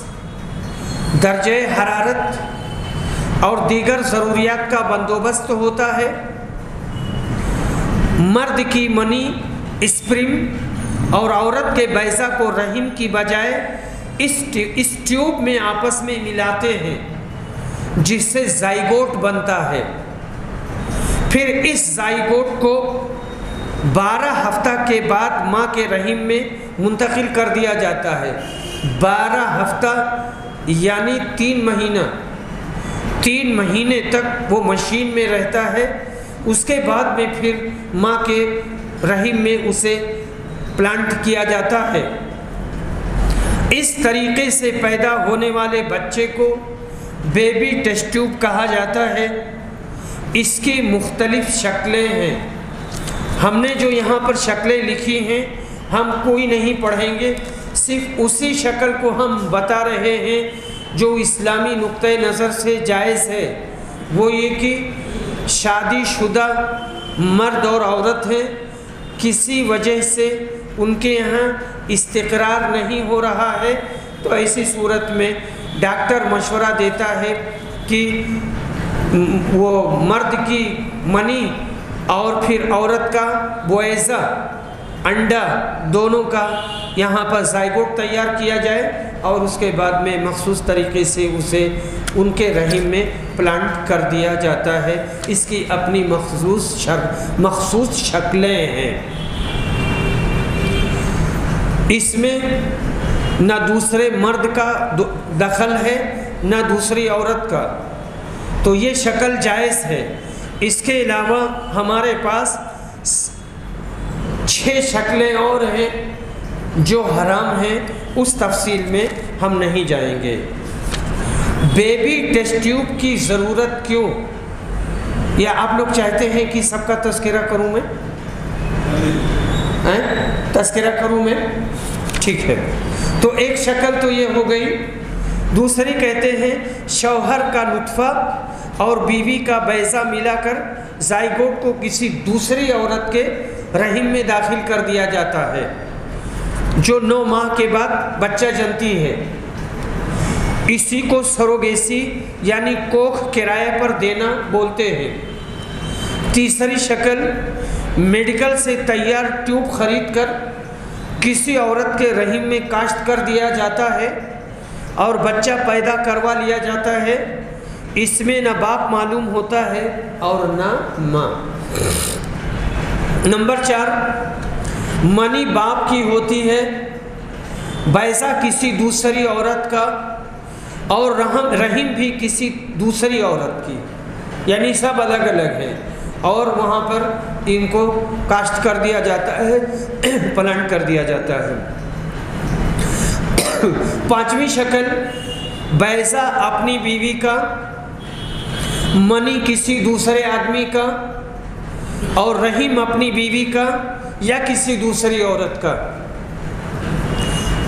درجہ حرارت اور دیگر ضروریات کا بندوبست ہوتا ہے۔ مرد کی منی، اسپرم اور عورت کے بیضہ کو رحم کی بجائے اس ٹیوب میں آپس میں ملاتے ہیں، جس سے زائگوٹ بنتا ہے۔ پھر اس زائگوٹ کو 12 ہفتہ کے بعد ماں کے رحم میں منتقل کر دیا جاتا ہے۔ 12 ہفتہ یعنی 3 مہینہ، 3 مہینے تک وہ مشین میں رہتا ہے، اس کے بعد میں پھر ماں کے رحم میں اسے پلانٹ کیا جاتا ہے۔ اس طریقے سے پیدا ہونے والے بچے کو بیبی ٹیسٹ ٹیوب کہا جاتا ہے۔ اس کی مختلف شکلیں ہیں، ہم نے جو یہاں پر شکلیں لکھی ہیں ہم کوئی نہیں پڑھیں گے، صرف اسی شکل کو ہم بتا رہے ہیں جو اسلامی نقطۂ نظر سے جائز ہے۔ وہ یہ کہ شادی شدہ مرد اور عورت ہیں، کسی وجہ سے ان کے یہاں استقرار نہیں ہو رہا ہے، تو ایسی صورت میں ڈاکٹر مشورہ دیتا ہے کہ وہ مرد کی منی اور پھر عورت کا بویضہ، انڈا، دونوں کا یہاں پر زائگوٹ تیار کیا جائے اور اس کے بعد میں مخصوص طریقے سے اسے ان کے رحم میں پلانٹ کر دیا جاتا ہے۔ اس کی اپنی مخصوص شکلیں ہیں۔ اس میں نہ دوسرے مرد کا دخل ہے نہ دوسری عورت کا، تو یہ شکل جائز ہے۔ اس کے علاوہ ہمارے پاس 6 شکلیں اور ہیں جو حرام ہیں، اس تفصیل میں ہم نہیں جائیں گے۔ بیبی ٹیسٹ ٹیوب کی ضرورت کیوں؟ یا آپ لوگ چاہتے ہیں کہ سب کا تذکرہ کروں میں؟ تذکرہ کروں میں؟ ٹھیک ہے، تو ایک شکل تو یہ ہو گئی۔ دوسری کہتے ہیں شوہر کا نطفہ اور بیوی کا بیضہ ملا کر زائگوٹ کو کسی دوسری عورت کے رحم میں داخل کر دیا جاتا ہے، جو 9 ماہ کے بعد بچہ جنتی ہے۔ اسی کو سروگیسی یعنی کوکھ کرائے پر دینا بولتے ہیں۔ تیسری شکل میڈیکل سے تیار ٹیوب خرید کر کسی عورت کے رحم میں کاشت کر دیا جاتا ہے اور بچہ پیدا کروا لیا جاتا ہے، اس میں نہ باپ معلوم ہوتا ہے اور نہ ماں۔ نمبر 4، منی باپ کی ہوتی ہے، بیضہ کسی دوسری عورت کا، اور رحم بھی کسی دوسری عورت کی، یعنی سب الگ الگ ہیں، اور وہاں پر ان کو کاشت کر دیا جاتا ہے، پلانٹ کر دیا جاتا ہے۔ 5ویں شکل بیضہ اپنی بیوی کا، منی کسی دوسرے آدمی کا، اور رحم اپنی بیوی کا یا کسی دوسری عورت کا۔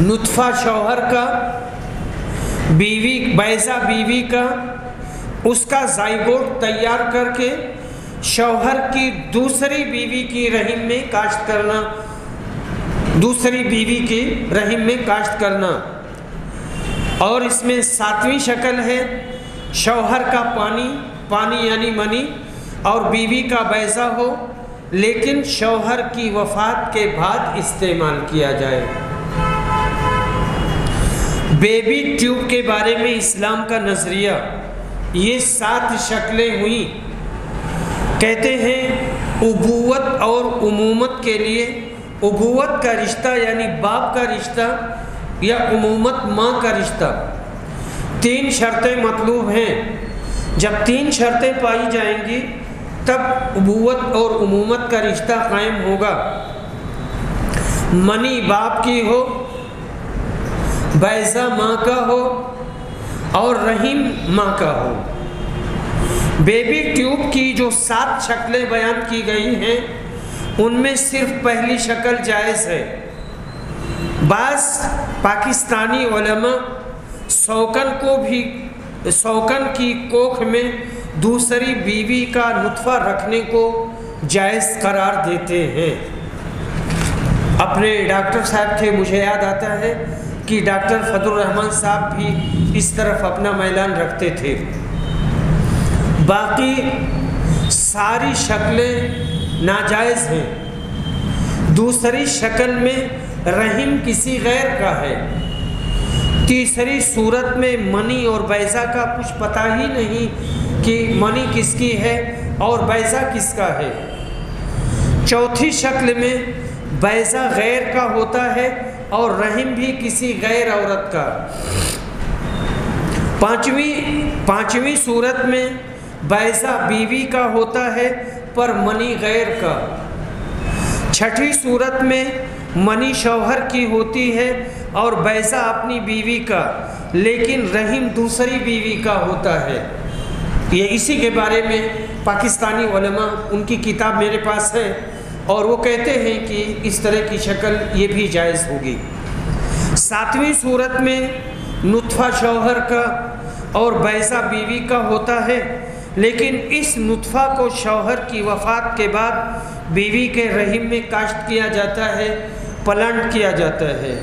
نطفہ شوہر کا، بیضہ بیوی کا، اس کا زائگوٹ تیار کر کے شوہر کی دوسری بیوی کی رحم میں کاشت کرنا، دوسری بیوی کی رحم میں کاشت کرنا۔ اور اس میں 7ویں شکل ہے شوہر کا پانی یعنی منی اور بیوی کا بیضہ ہو، لیکن شوہر کی وفات کے بعد استعمال کیا جائے۔ بیبی ٹیوب کے بارے میں اسلام کا نظریہ، یہ 7 شکلیں ہوئیں۔ کہتے ہیں ابوت اور امومت کے لیے، ابوت کا رشتہ یعنی باپ کا رشتہ یا امومت ماں کا رشتہ، 3 شرطیں مطلوب ہیں۔ جب 3 شرطیں پائی جائیں گی تب ابوت اور امومت کا رشتہ قائم ہوگا۔ منی باپ کی ہو، بیضہ ماں کا ہو اور رحم ماں کا ہو۔ بیبی ٹیوب کی جو 7 شکلیں بیان کی گئی ہیں ان میں صرف پہلی شکل جائز ہے۔ بعض پاکستانی علماء سوکن کی کوکھ میں دوسری بیوی کا نطفہ رکھنے کو جائز قرار دیتے ہیں۔ اپنے ڈاکٹر صاحب تھے، مجھے یاد آتا ہے کہ ڈاکٹر فضل الرحمن صاحب بھی اس طرف اپنا میلان رکھتے تھے۔ باقی ساری شکلیں ناجائز ہیں۔ دوسری شکل میں رحم کسی غیر کا ہے۔ تیسری صورت میں منی اور بیضہ کا کچھ پتہ ہی نہیں کہ منی کس کی ہے اور بیضہ کس کا ہے۔ چوتھی شکل میں بیضہ غیر کا ہوتا ہے اور رحم بھی کسی غیر عورت کا۔ پانچویں صورت میں بیضہ بیوی کا ہوتا ہے پر منی غیر کا۔ چھٹی صورت میں منی شوہر کی ہوتی ہے اور بیضہ اپنی بیوی کا، لیکن رحم دوسری بیوی کا ہوتا ہے۔ یہ اسی کے بارے میں پاکستانی علماء، ان کی کتاب میرے پاس ہے، اور وہ کہتے ہیں کہ اس طرح کی شکل یہ بھی جائز ہوگی۔ 7ویں صورت میں نطفہ شوہر کا اور بیضہ بیوی کا ہوتا ہے، لیکن اس نطفہ کو شوہر کی وفات کے بعد بیوی کے رحم میں کاشت کیا جاتا ہے، پلانٹ کیا جاتا ہے۔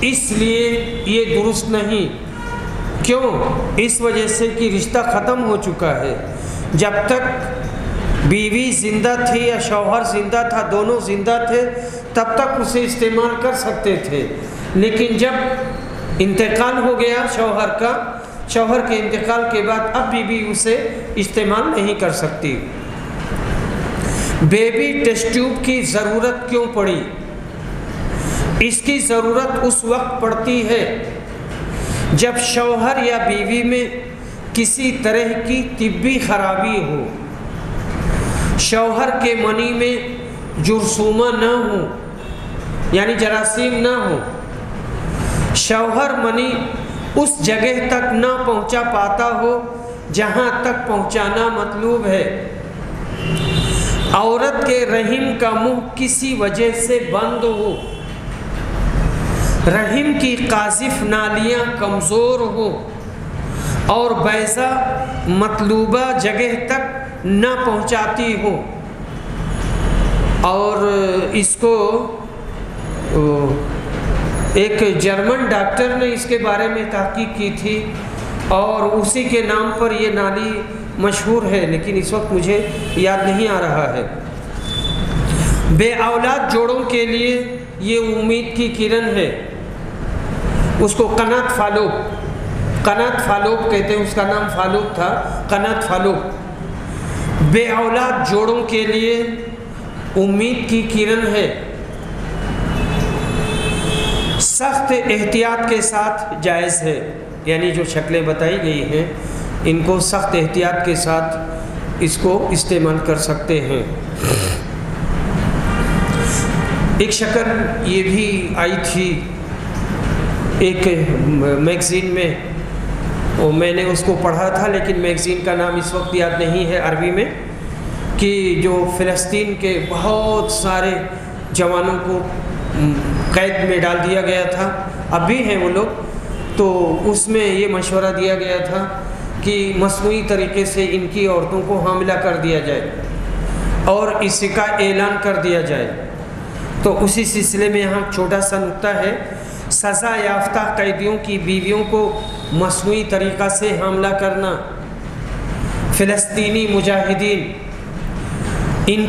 اس لیے یہ درست نہیں۔ کیوں؟ اس وجہ سے کہ رشتہ ختم ہو چکا ہے۔ جب تک بیوی زندہ تھی یا شوہر زندہ تھا، دونوں زندہ تھے، تب تک اسے استعمال کر سکتے تھے، لیکن جب انتقال ہو گیا شوہر کے انتقال کے بعد اب بیوی اسے استعمال نہیں کر سکتی۔ بیبی ٹیسٹ ٹیوب کی ضرورت کیوں پڑی؟ اس کی ضرورت اس وقت پڑتی ہے جب شوہر یا بیوی میں کسی طرح کی طبی خرابی ہو، شوہر کے منی میں جرثومہ نہ ہو یعنی جراثیم نہ ہو، شوہر منی اس جگہ تک نہ پہنچا پاتا ہو جہاں تک پہنچانا مطلوب ہے، عورت کے رحم کا منہ کسی وجہ سے بند ہو، رحم کی قاذف نالیاں کمزور ہو اور بیضہ مطلوبہ جگہ تک نہ پہنچاتی ہو۔ اور اس کو ایک جرمن ڈاکٹر نے اس کے بارے میں تحقیق کی تھی اور اسی کے نام پر یہ نالی مشہور ہے لیکن اس وقت مجھے یاد نہیں آ رہا ہے۔ بے اولاد جوڑوں کے لیے یہ امید کی کرن ہے۔ اس کو قنات فالوب کہتے ہیں، اس کا نام فالوب تھا، قنات فالوب۔ بے اولاد جوڑوں کے لیے امید کی کرن ہے۔ سخت احتیاط کے ساتھ جائز ہے، یعنی جو شکلیں بتائی گئی ہیں ان کو سخت احتیاط کے ساتھ اس کو استعمال کر سکتے ہیں۔ ایک شکل یہ بھی آئی تھی ایک میگزین میں، اور میں نے اس کو پڑھا تھا لیکن میگزین کا نام اس وقت یاد نہیں ہے عربی میں، کہ جو فلسطین کے بہت سارے جوانوں کو قید میں ڈال دیا گیا تھا، اب بھی ہیں وہ لوگ، تو اس میں یہ مشورہ دیا گیا تھا کہ مصنوعی طریقے سے ان کی عورتوں کو حاملہ کر دیا جائے اور اس کا اعلان کر دیا جائے۔ تو اسی سلسلے میں یہاں چھوٹا سا نکتہ ہے، سزا یافتہ قیدیوں کی بیویوں کو مصنوعی طریقہ سے حاملہ کرنا، فلسطینی مجاہدین ان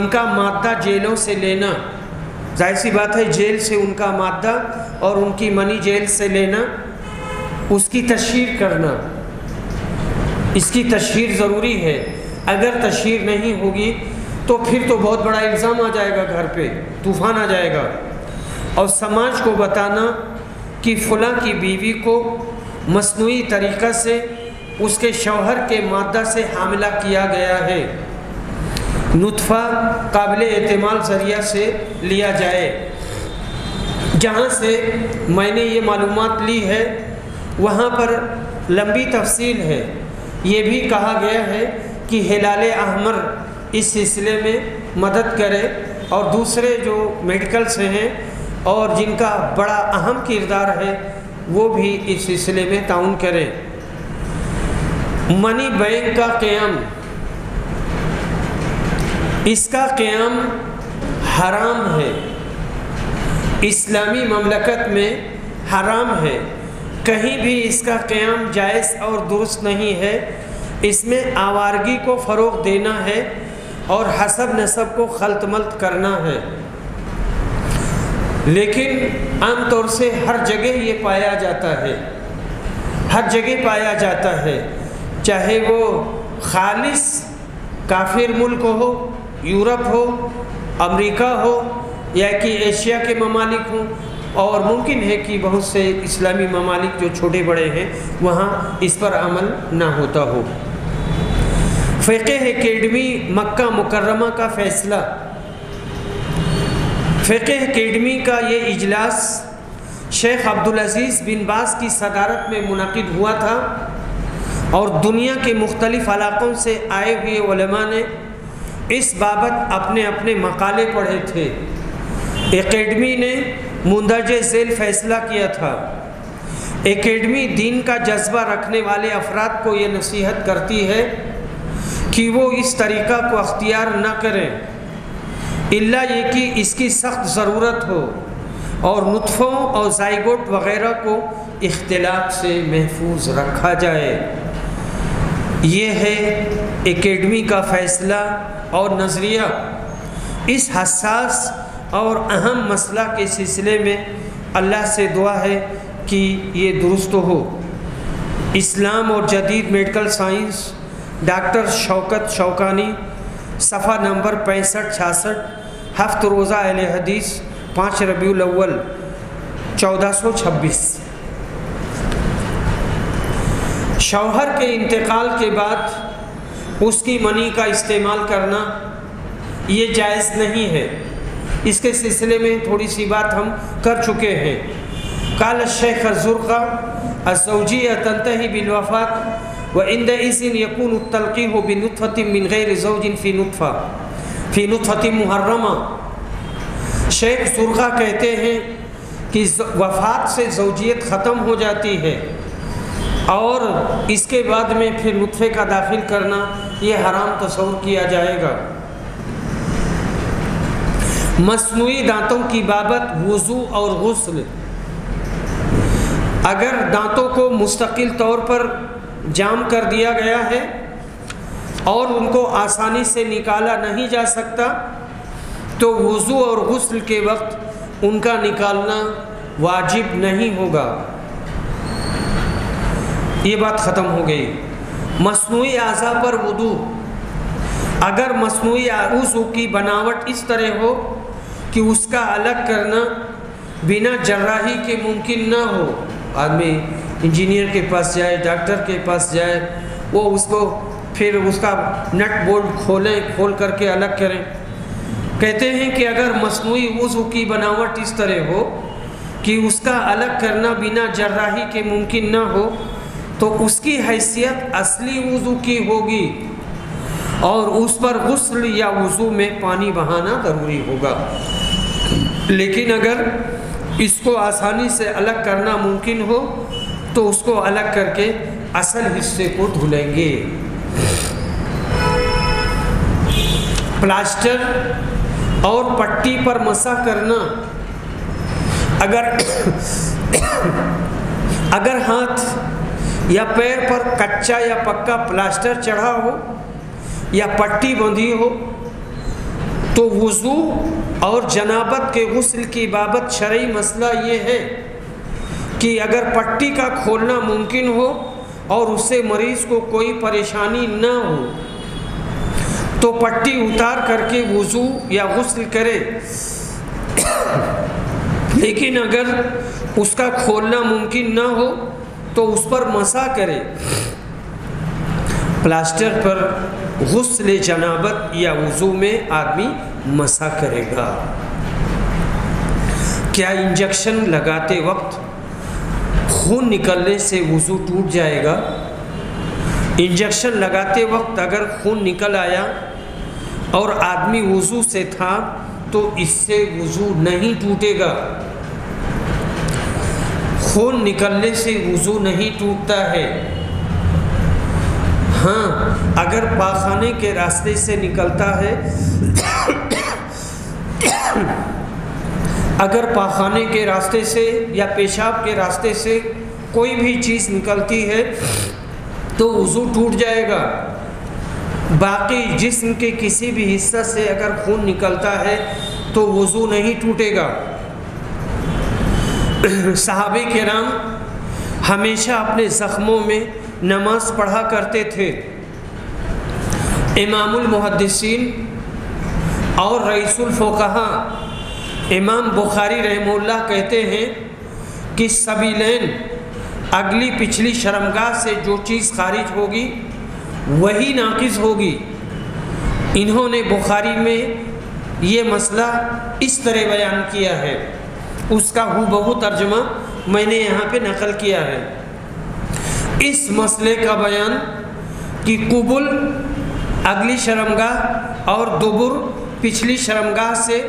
کا مادہ جیلوں سے لینا، ظاہر سی بات ہے جیل سے ان کا مادہ اور ان کی منی جیل سے لینا، اس کی تشہیر کرنا، اس کی تشہیر ضروری ہے۔ اگر تشہیر نہیں ہوگی تو پھر تو بہت بڑا الزام آ جائے گا، گھر پہ طوفان آ جائے گا۔ اور سماج کو بتانا کہ فلاں کی بیوی کو مصنوعی طریقہ سے اس کے شوہر کے مادہ سے حاملہ کیا گیا ہے، نطفہ قابل اعتماد ذریعہ سے لیا جائے۔ جہاں سے میں نے یہ معلومات لی ہے وہاں پر لمبی تفصیل ہے، یہ بھی کہا گیا ہے کہ ہلال احمر اس سلسلے میں مدد کرے، اور دوسرے جو میڈیکلز ہیں اور جن کا بڑا اہم کردار ہے وہ بھی اس سلسلے میں تعاون کریں۔ منی بینک کا قیام، اس کا قیام حرام ہے، اسلامی مملکت میں حرام ہے، کہیں بھی اس کا قیام جائز اور درست نہیں ہے۔ اس میں آوارگی کو فروغ دینا ہے اور حسب نسب کو خلط ملط کرنا ہے۔ لیکن عام طور سے ہر جگہ یہ پایا جاتا ہے، ہر جگہ پایا جاتا ہے، چاہے وہ خالص کافر ملک ہو، یورپ ہو، امریکہ ہو، یا کہ ایشیا کے ممالک ہوں، اور ممکن ہے کہ بہت سے اسلامی ممالک جو چھوٹے بڑے ہیں وہاں اس پر عمل نہ ہوتا ہو۔ فقہ اکیڈمی مکہ مکرمہ کا فیصلہ، فقہ اکیڈمی کا یہ اجلاس شیخ عبدالعزیز بن باز کی صدارت میں منعقد ہوا تھا، اور دنیا کے مختلف علاقوں سے آئے ہوئے علماء نے اس بابت اپنے اپنے مقالے پڑھے تھے۔ اکیڈمی نے مندرجہ ذیل فیصلہ کیا تھا۔ اکیڈمی دین کا جذبہ رکھنے والے افراد کو یہ نصیحت کرتی ہے کہ وہ اس طریقہ کو اختیار نہ کریں الا یہ کہ اس کی سخت ضرورت ہو، اور نطفوں اور زائگوٹ وغیرہ کو اختلاط سے محفوظ رکھا جائے۔ یہ ہے اکیڈمی کا فیصلہ اور نظریہ۔ اس حساس اور اہم مسئلہ کے سلسلے میں اللہ سے دعا ہے کہ یہ درست ہو۔ اسلام اور جدید میڈیکل سائنس، ڈاکٹر شوکت شوکانی، صفحہ نمبر 65-66، ہفت روزہ اہل حدیث، 5 ربیع الاول 1426۔ شوہر کے انتقال کے بعد اس کی منی کا استعمال کرنا یہ جائز نہیں ہے۔ اس کے سلسلے میں تھوڑی سی بات ہم کر چکے ہیں۔ قال الشیخ الزرقہ الزوجیہ تنتہی بالوفات وعندئذ یکون التلقیح بنطفة من غیر زوج فی نطفة محرمہ۔ شیخ زرقہ کہتے ہیں کہ وفات سے زوجیت ختم ہو جاتی ہے، اور اس کے بعد میں پھر نطفے کا داخل کرنا یہ حرام تصور کیا جائے گا۔ مصنوعی دانتوں کی بابت وضو اور غسل، اگر دانتوں کو مستقل طور پر جام کر دیا گیا ہے اور ان کو آسانی سے نکالا نہیں جا سکتا، تو وضو اور غسل کے وقت ان کا نکالنا واجب نہیں ہوگا۔ یہ بات ختم ہو گئی۔ مصنوعی اعضاء پر وضو، اگر مصنوعی عضو کی بناوٹ اس طرح ہو کہ اس کا الگ کرنا بنا جراحی کے ممکن نہ ہو، آدمی انجینئر کے پاس جائے، ڈاکٹر کے پاس جائے، وہ اس کو پھر اس کا نٹ بولٹ کھول کر کے الگ کریں۔ کہتے ہیں کہ اگر مصنوعی عضو کی بناوٹ اس طرح ہو کہ اس کا الگ کرنا بنا جراحی کے ممکن نہ ہو، تو اس کی حیثیت اصلی عضو کی ہوگی اور اس پر غسل یا وضو میں پانی بہانا ضروری ہوگا۔ لیکن اگر اس کو آسانی سے الگ کرنا ممکن ہو تو اس کو الگ کر کے اصل حصے کو دھلیں گے۔ پلاسٹر اور پٹی پر مسح کرنا، اگر ہاتھ یا پیر پر کچا یا پکا پلاسٹر چڑھا ہو یا پٹی بندھی ہو تو وضو اور جنابت کے غسل کی بابت شرعی مسئلہ یہ ہے کہ اگر پٹی کا کھولنا ممکن ہو اور اس سے مریض کو کوئی پریشانی نہ ہو تو پٹی اتار کر کے وضو یا غسل کرے، لیکن اگر اس کا کھولنا ممکن نہ ہو تو اس پر مسح کرے۔ پلاسٹر پر غسل جنابت یا وضو میں آدمی مسح کرے گا۔ کیا انجیکشن لگاتے وقت خون نکلنے سے وضو ٹوٹ جائے گا؟ انجیکشن لگاتے وقت اگر خون نکل آیا اور آدمی وضو سے تھا تو اس سے وضو نہیں ٹوٹے گا۔ خون نکلنے سے وضو نہیں ٹوٹتا ہے۔ ہاں، اگر پاخانے کے راستے سے نکلتا ہے اگر پاخانے کے راستے سے یا پیشاب کے راستے سے کوئی بھی چیز نکلتی ہے تو وضو ٹوٹ جائے گا۔ باقی جسم کے کسی بھی حصہ سے اگر خون نکلتا ہے تو وضو نہیں ٹوٹے گا۔ صحابہ کرام ہمیشہ اپنے زخموں میں نماز پڑھا کرتے تھے۔ امام المحدثین اور رئیس الفقہاء امام بخاری رحمہ اللہ کہتے ہیں کہ سبیلین، اگلی پچھلی شرمگاہ سے جو چیز خارج ہوگی وہی ناقص ہوگی۔ انہوں نے بخاری میں یہ مسئلہ اس طرح بیان کیا ہے، اس کا ہو بہو ترجمہ میں نے یہاں پہ نقل کیا ہے۔ اس مسئلے کا بیان کہ قبل اگلی شرمگاہ اور دبر پچھلی شرمگاہ سے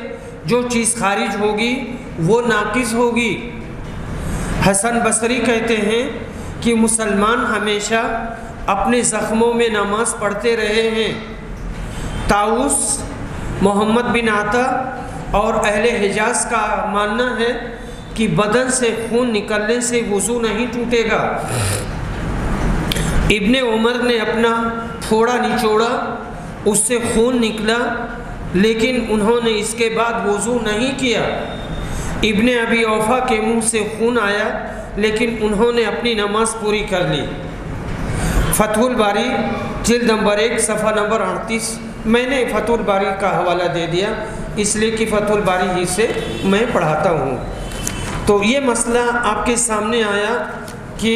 جو چیز خارج ہوگی وہ ناقص ہوگی۔ حسن بصری کہتے ہیں کہ مسلمان ہمیشہ اپنے زخموں میں نماز پڑھتے رہے ہیں۔ طاؤس، محمد بن عطا اور اہل حجاز کا ماننا ہے کہ بدن سے خون نکلنے سے وضو نہیں ٹوٹے گا۔ ابن عمر نے اپنا پھوڑا نچوڑا، اس سے خون نکلا، لیکن انہوں نے اس کے بعد وضو نہیں کیا۔ ابن ابی اوفا کے منہ سے خون آیا لیکن انہوں نے اپنی نماز پوری کر لی۔ فتح الباری جلد نمبر 1 صفحہ نمبر 38، میں نے فتح الباری کا حوالہ دے دیا اس لیے کہ فتح الباری ہی سے میں پڑھاتا ہوں۔ تو یہ مسئلہ آپ کے سامنے آیا کہ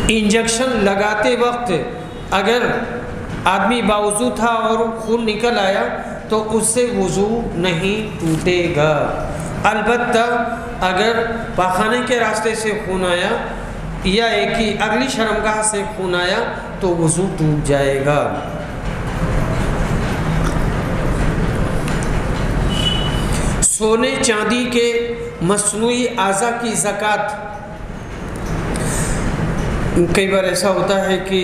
انجیکشن لگاتے وقت اگر آدمی باوضو تھا اور خون نکل آیا تو اس سے وضو نہیں ٹوٹے گا۔ البتہ اگر پاخانے کے راستے سے خون آیا یا ایک ہی اگلی شرمگاہ سے خون آیا تو وضو ٹوٹ جائے گا۔ سونے چاندی کے مصنوعی اعضاء کی زکوٰۃ، کئی بار ایسا ہوتا ہے کہ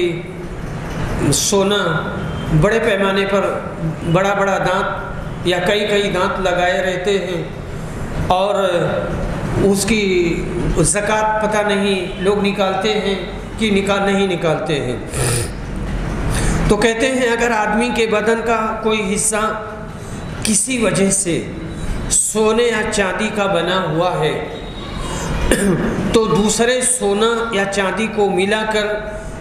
سونا بڑے پیمانے پر بڑا بڑا دانت یا کئی دانت لگائے رہتے ہیں اور اس کی زکوٰۃ پتہ نہیں لوگ نکالتے ہیں کی نہیں نکالتے ہیں۔ تو کہتے ہیں اگر آدمی کے بدن کا کوئی حصہ کسی وجہ سے سونے یا چاندی کا بنا ہوا ہے تو دوسرے سونا یا چاندی کو ملا کر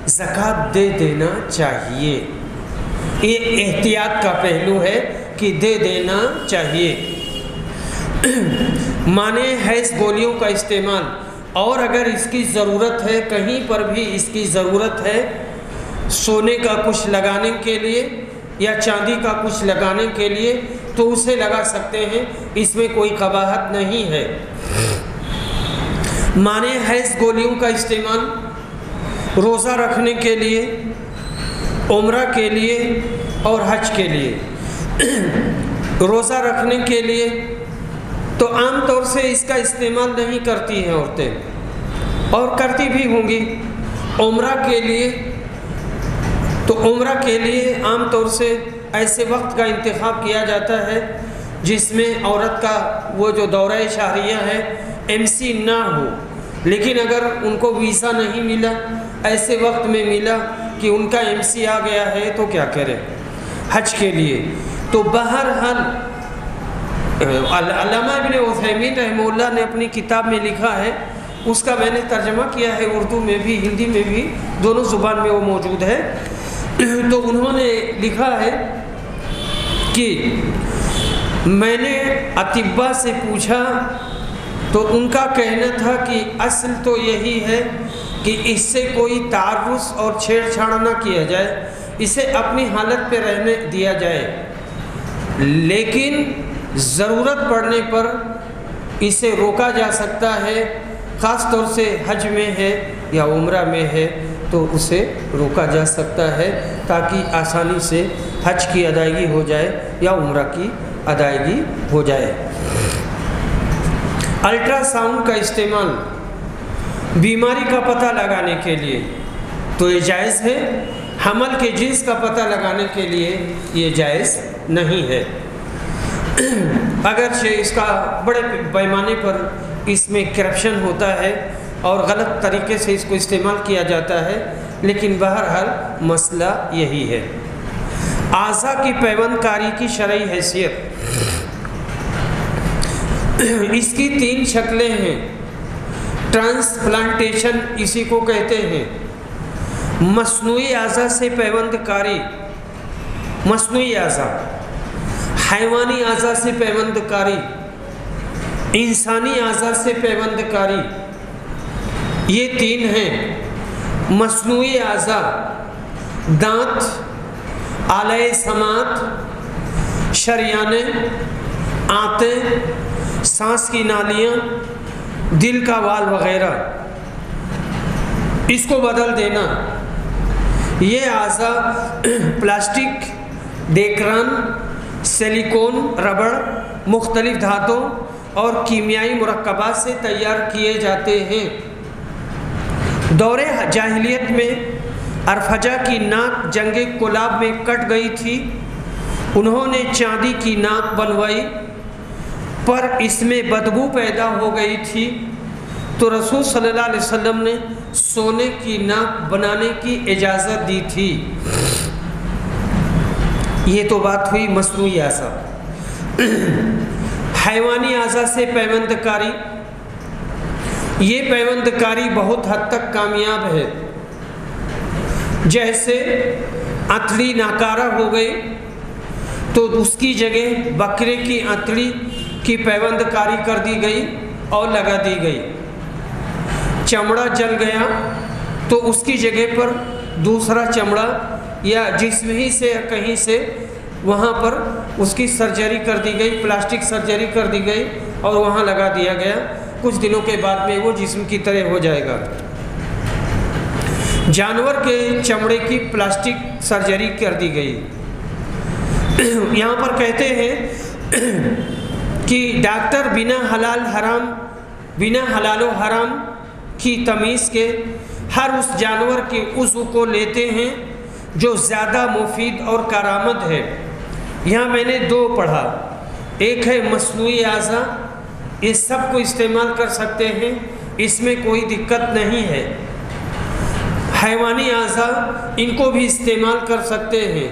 زکوٰۃ دے دینا چاہیے۔ یہ احتیاط کا پہلو ہے کہ دے دینا چاہیے۔ مانے حیض گولیوں کا استعمال، اور اگر اس کی ضرورت ہے، کہیں پر بھی اس کی ضرورت ہے سونے کا کچھ لگانے کے لیے یا چاندی کا کچھ لگانے کے لیے تو اسے لگا سکتے ہیں، اس میں کوئی قباحت نہیں ہے۔ مانے حیض گولیوں کا استعمال روزہ رکھنے کے لیے، عمرہ کے لیے اور حج کے لیے۔ روزہ رکھنے کے لیے تو عام طور سے اس کا استعمال نہیں کرتی ہیں عورتیں، اور کرتی بھی ہوں گی۔ عمرہ کے لیے تو عمرہ کے لیے عام طور سے ایسے وقت کا انتخاب کیا جاتا ہے جس میں عورت کا وہ جو دورہ شہریہ ہے MC نہ ہو، لیکن اگر ان کو ویزا نہیں ملا، ایسے وقت میں ملا کہ ان کا MC آ گیا ہے تو کیا کرے۔ حج کے لیے تو بہرحال علامہ ابن عثیمین رحمہ اللہ نے اپنی کتاب میں لکھا ہے، اس کا میں نے ترجمہ کیا ہے، اردو میں بھی ہندی میں بھی، دونوں زبان میں وہ موجود ہے۔ تو انہوں نے لکھا ہے کہ میں نے اطباء سے پوچھا تو ان کا کہنا تھا کہ اصل تو یہی ہے کہ اس سے کوئی تعرض اور چھیڑ چھاڑ نہ کیا جائے، اسے اپنی حالت پہ رہنے دیا جائے، لیکن ضرورت پڑنے پر اسے روکا جا سکتا ہے، خاص طور سے حج میں ہے یا عمرہ میں ہے تو اسے روکا جا سکتا ہے تاکہ آسانی سے حج کی ادائیگی ہو جائے یا عمرہ کی ادائیگی ہو جائے۔ الٹرا ساؤنڈ کا استعمال بیماری کا پتہ لگانے کے لیے تو یہ جائز ہے، حمل کے جنس کا پتہ لگانے کے لیے یہ جائز نہیں ہے، اگرچہ اس کا بڑے پیمانے پر اس میں کرپشن ہوتا ہے اور غلط طریقے سے اس کو استعمال کیا جاتا ہے، لیکن بہرحال مسئلہ یہی ہے۔ اعضاء کی پیوند کاری کی شرعی حیثیت، اس کی 3 شکلیں ہیں۔ ٹرانسپلانٹیشن اسی کو کہتے ہیں، مصنوعی اعضاء سے پیوند کاری، مصنوعی اعضاء، حیوانی اعضاء سے پیوند کاری، انسانی اعضاء سے پیوند کاری، یہ 3 ہیں۔ مصنوعی اعضاء دانت، آلۂ سماعت، شریانیں، آنتیں، سانس کی نالیاں، دل کا وال وغیرہ، اس کو بدل دینا۔ یہ اعضاء پلاسٹک، ڈیکران، سلیکون، ربڑ، مختلف دھاتوں اور کیمیائی مرکبات سے تیار کیے جاتے ہیں۔ دور جاہلیت میں ارفجہ کی ناک جنگ کلاب میں کٹ گئی تھی، انہوں نے چاندی کی ناک بنوائی، پر اس میں بدبو پیدا ہو گئی تھی تو رسول صلی اللہ علیہ وسلم نے سونے کی ناک بنانے کی اجازت دی تھی۔ یہ تو بات ہوئی مصنوعی اعضاء۔ حیوانی اعضاء سے پیوند کاری، یہ پیوند کاری بہت حد تک کامیاب ہے، جیسے انتڑی ناکارہ ہو گئی تو اس کی جگہ بکرے کی انتڑی کی پیوند کاری کر دی گئی اور لگا دی گئی۔ چمڑا جل گیا تو اس کی جگہ پر دوسرا چمڑا یا جسم ہی سے کہیں سے وہاں پر اس کی سرجری کر دی گئی، پلاسٹک سرجری کر دی گئی اور وہاں لگا دیا گیا، کچھ دنوں کے بعد میں وہ جسم کی طرح ہو جائے گا۔ جانور کے چمڑے کی پلاسٹک سرجری کر دی گئی۔ یہاں پر کہتے ہیں کہ ڈاکٹر بنا حلال و حرام کی تمیز کے ہر اس جانور کے عضو کو لیتے ہیں جو زیادہ مفید اور کارآمد ہے۔ یہاں میں نے 2 پڑھا، ایک ہے مصنوعی اعضاء، یہ سب کو استعمال کر سکتے ہیں، اس میں کوئی دقت نہیں ہے۔ حیوانی اعضا ان کو بھی استعمال کر سکتے ہیں۔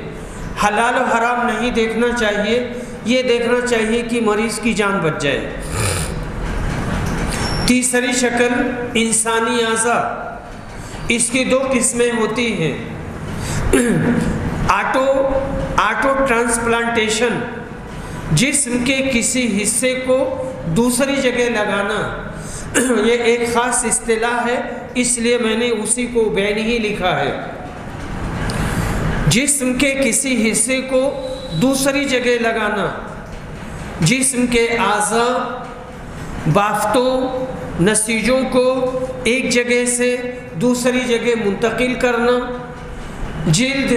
حلال و حرام نہیں دیکھنا چاہیے، یہ دیکھنا چاہیے کہ مریض کی جان بچ جائے۔ تیسری شکل انسانی اعضا، اس کی 2 قسمیں ہوتی ہیں۔ آٹو ٹرانسپلانٹیشن، جسم کے کسی حصے کو دوسری جگہ لگانا، یہ ایک خاص اصطلاح ہے، اس لیے میں نے اسی کو بین ہی لکھا ہے۔ جسم کے کسی حصے کو دوسری جگہ لگانا، جسم کے اعضاء، بافتوں، نسیجوں کو ایک جگہ سے دوسری جگہ منتقل کرنا، جلد،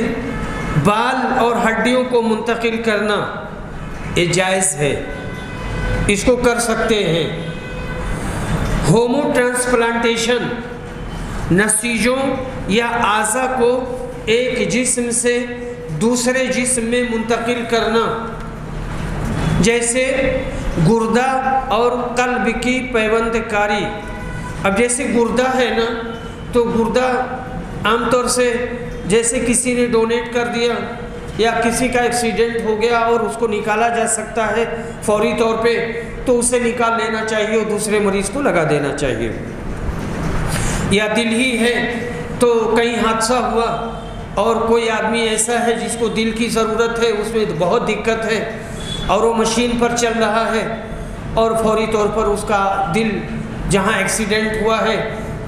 بال اور ہڈیوں کو منتقل کرنا، یہ جائز ہے، اس کو کر سکتے ہیں۔ ہومو ٹرانسپلانٹیشن، نسیجوں یا اعضاء کو ایک جسم سے دوسرے جسم میں منتقل کرنا، جیسے گردہ اور قلب کی پیوند کاری۔ اب جیسے گردہ ہے نا، تو گردہ عام طور سے جیسے کسی نے ڈونیٹ کر دیا یا کسی کا ایکسیڈنٹ ہو گیا اور اس کو نکالا جا سکتا ہے فوری طور پہ، تو اسے نکال لینا چاہیے اور دوسرے مریض کو لگا دینا چاہیے۔ یا دل ہی ہے تو کہیں حادثہ ہوا اور کوئی آدمی ایسا ہے جس کو دل کی ضرورت ہے، اس میں بہت دقت ہے اور وہ مشین پر چل رہا ہے، اور فوری طور پر اس کا دل جہاں ایکسیڈنٹ ہوا ہے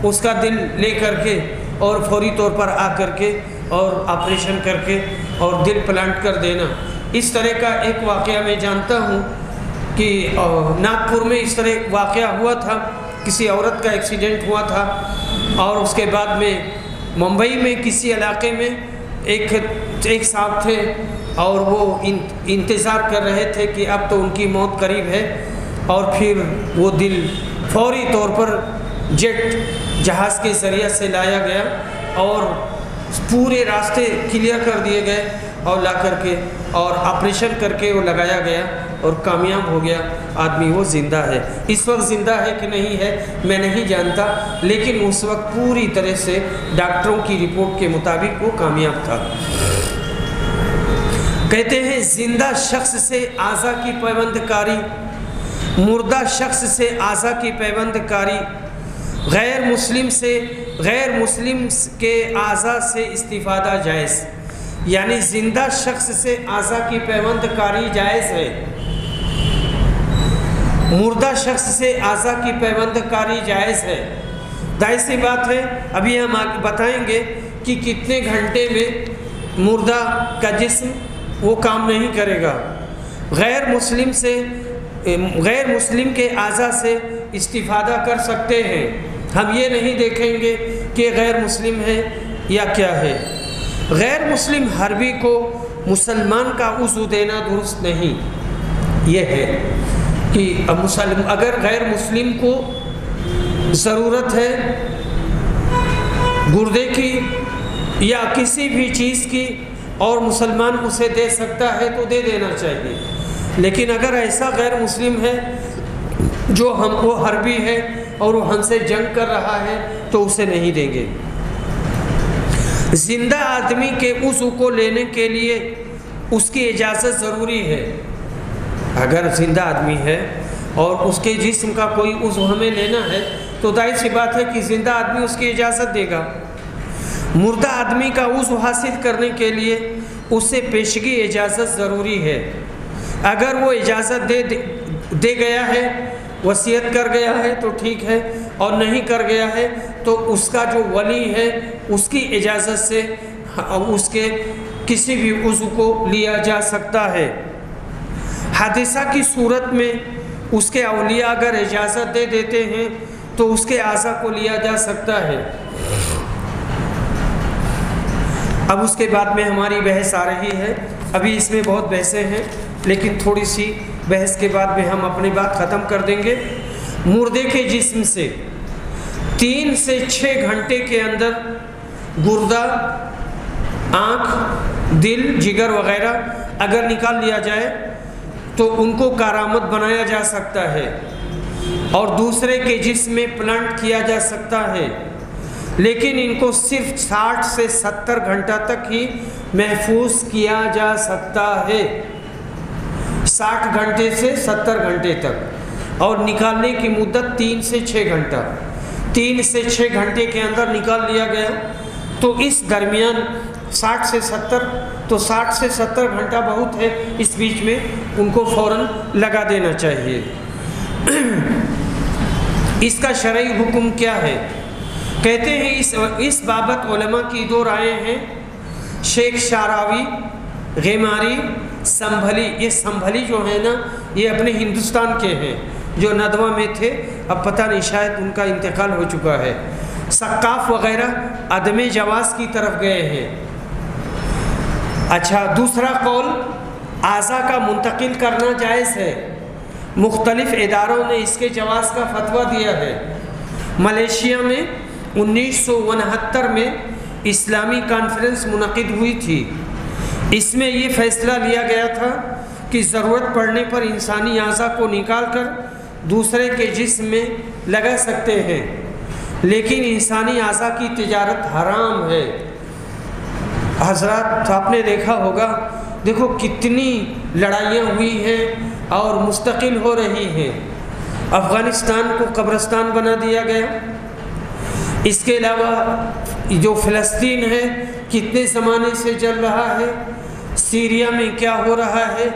اس کا دل لے کر کے اور فوری طور پر آ کر کے اور آپریشن کر کے اور دل پلانٹ کر دینا۔ اس طرح کا ایک واقعہ میں جانتا ہوں کہ ناگپور میں اس طرح واقعہ ہوا تھا، کسی عورت کا ایکسیڈنٹ ہوا تھا، اور اس کے بعد میں ممبئی میں کسی علاقے میں ایک صاحب تھے اور وہ انتظار کر رہے تھے کہ اب تو ان کی موت قریب ہے، اور پھر وہ دل فوری طور پر جیٹ جہاز کے ذریعے سے لایا گیا اور پورے راستے کلیئر کر دیے گئے اور لا کر کے اور آپریشن کر کے وہ لگایا گیا اور کامیاب ہو گیا، آدمی وہ زندہ ہے۔ اس وقت زندہ ہے کہ نہیں ہے میں نہیں جانتا، لیکن اس وقت پوری طرح سے ڈاکٹروں کی رپورٹ کے مطابق وہ کامیاب تھا۔ کہتے ہیں زندہ شخص سے اعضاء کی پیوند کاری، مردہ شخص سے اعضاء کی پیوند کاری، غیر مسلم کے اعضاء سے استفادہ جائز، یعنی زندہ شخص سے اعضاء کی پیوند کاری جائز ہے، مردہ شخص سے اعضاء کی پیوند کاری جائز ہے۔ ظاہر سی بات ہے، ابھی ہم بتائیں گے کہ کتنے گھنٹے میں مردہ کا جسم وہ کام نہیں کرے گا۔ غیر مسلم کے اعضاء سے استفادہ کر سکتے ہیں، ہم یہ نہیں دیکھیں گے کہ غیر مسلم ہے یا کیا ہے۔ غیر مسلم حربی کو مسلمان کا عضو دینا درست نہیں، یہ ہے کہ اگر غیر مسلم کو ضرورت ہے گردے کی یا کسی بھی چیز کی اور مسلمان اسے دے سکتا ہے تو دے دینا چاہیے، لیکن اگر ایسا غیر مسلم ہے جو ہم کو حربی ہے اور وہ ہم سے جنگ کر رہا ہے تو اسے نہیں دیں گے۔ زندہ آدمی کے عضو کو لینے کے لیے اس کی اجازت ضروری ہے۔ اگر زندہ آدمی ہے اور اس کے جسم کا کوئی عضو ہمیں لینا ہے تو ظاہر سی بات ہے کہ زندہ آدمی اس کی اجازت دے گا۔ مردہ آدمی کا عضو حاصل کرنے کے لیے اس سے پیشگی اجازت ضروری ہے۔ اگر وہ اجازت دے گیا ہے، وصیت کر گیا ہے تو ٹھیک ہے، اور نہیں کر گیا ہے تو اس کا جو ولی ہے اس کی اجازت سے اس کے کسی بھی عضو کو لیا جا سکتا ہے۔ حادثہ کی صورت میں اس کے اولیاء اگر اجازت دے دیتے ہیں تو اس کے اعضاء کو لیا جا سکتا ہے۔ اب اس کے بعد میں ہماری بحث آ رہی ہے، ابھی اس میں بہت بحثیں ہیں لیکن تھوڑی سی بحث کے بعد میں ہم اپنی بات ختم کر دیں گے۔ مردے کے جسم سے 3 سے 6 گھنٹے کے اندر گردہ، آنکھ، دل، جگر وغیرہ اگر نکال لیا جائے تو ان کو کارآمد بنایا جا سکتا ہے اور دوسرے کے جسم میں پلانٹ کیا جا سکتا ہے۔ لیکن ان کو صرف 60 سے 70 گھنٹہ تک ہی محفوظ کیا جا سکتا ہے، 60 گھنٹے سے 70 گھنٹے تک، اور نکالنے کی مدت 3 سے 6 گھنٹہ، 3 سے 6 گھنٹے کے اندر نکال لیا گیا تو اس درمیان 60 سے 70، تو 60 سے 70 گھنٹہ بہت ہے، اس بیچ میں ان کو فوراً لگا دینا چاہیے۔ اس کا شرعی حکم کیا ہے؟ کہتے ہیں اس بابت علماء کی 2 رائیں ہیں، شیخ شعراوی، غیماری، سنبھلی۔ یہ سنبھلی جو ہے نا، یہ اپنے ہندوستان کے ہیں، جو ندوہ میں تھے، اب پتہ نہیں شاید ان کا انتقال ہو چکا ہے۔ سقاف وغیرہ عدم جواز کی طرف گئے ہیں۔ اچھا، دوسرا قول، اعضاء کا منتقل کرنا جائز ہے۔ مختلف اداروں نے اس کے جواز کا فتویٰ دیا ہے۔ ملیشیا میں 1969 میں اسلامی کانفرنس منعقد ہوئی تھی۔ اس میں یہ فیصلہ لیا گیا تھا کہ ضرورت پڑنے پر انسانی اعضاء کو نکال کر دوسرے کے جسم میں لگا سکتے ہیں، لیکن انسانی اعضاء کی تجارت حرام ہے۔ حضرات، آپ نے دیکھا ہوگا، دیکھو کتنی لڑائیاں ہوئی ہیں اور مستقل ہو رہی ہیں۔ افغانستان کو قبرستان بنا دیا گیا، اس کے علاوہ جو فلسطین ہے کتنے زمانے سے جل رہا ہے، سیریا میں کیا ہو رہا ہے،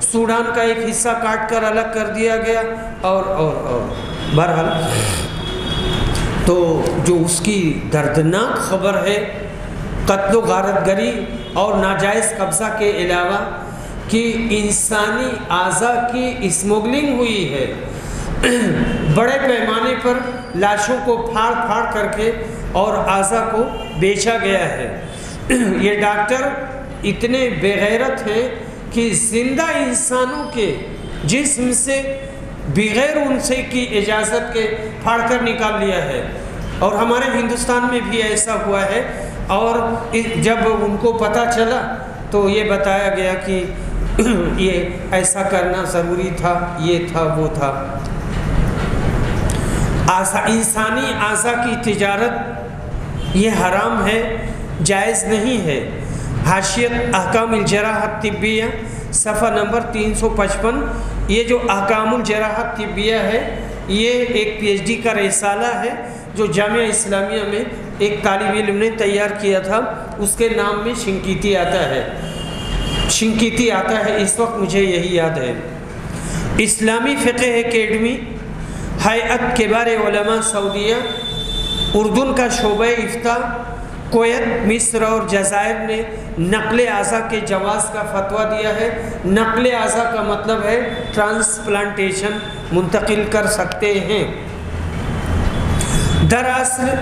سوڈان کا ایک حصہ کاٹ کر الگ کر دیا گیا، اور بہرحال تو جو اس کی دردناک خبر ہے قتل و غارت گری اور ناجائز قبضہ کے علاوہ کہ انسانی اعضاء کی اسمگلنگ ہوئی ہے، بڑے پیمانے پر لاشوں کو پھاڑ پھاڑ کر کے اور اعضاء کو بیچا گیا ہے۔ یہ ڈاکٹر اتنے بے غیرت ہیں کہ زندہ انسانوں کے جسم سے بغیر ان سے کی اجازت کے پھاڑ کر نکال لیا ہے، اور ہمارے ہندوستان میں بھی ایسا ہوا ہے، اور جب ان کو پتہ چلا تو یہ بتایا گیا کہ یہ ایسا کرنا ضروری تھا، یہ تھا وہ تھا۔ انسانی اعضاء کی تجارت یہ حرام ہے، جائز نہیں ہے۔ حاشیت احکام الجراحت طبیہ صفحہ نمبر 355، یہ جو احکام الجراحت طبیہ ہے یہ ایک پی ایچ ڈی کا رسالہ ہے جو جامعہ اسلامیہ میں ایک طالب علم نے تیار کیا تھا، اس کے نام میں شنکیتی آتا ہے، شنکیتی آتا ہے، اس وقت مجھے یہی یاد ہے۔ اسلامی فقہ اکیڈمی، ہیئت کبار علماء سعودیہ، اردن کا شعبہ افتاء، کویت، مصر اور جزائر نے نقل اعضاء کے جواز کا فتویٰ دیا ہے۔ نقل اعضاء کا مطلب ہے ٹرانسپلانٹیشن، منتقل کر سکتے ہیں۔ دراصل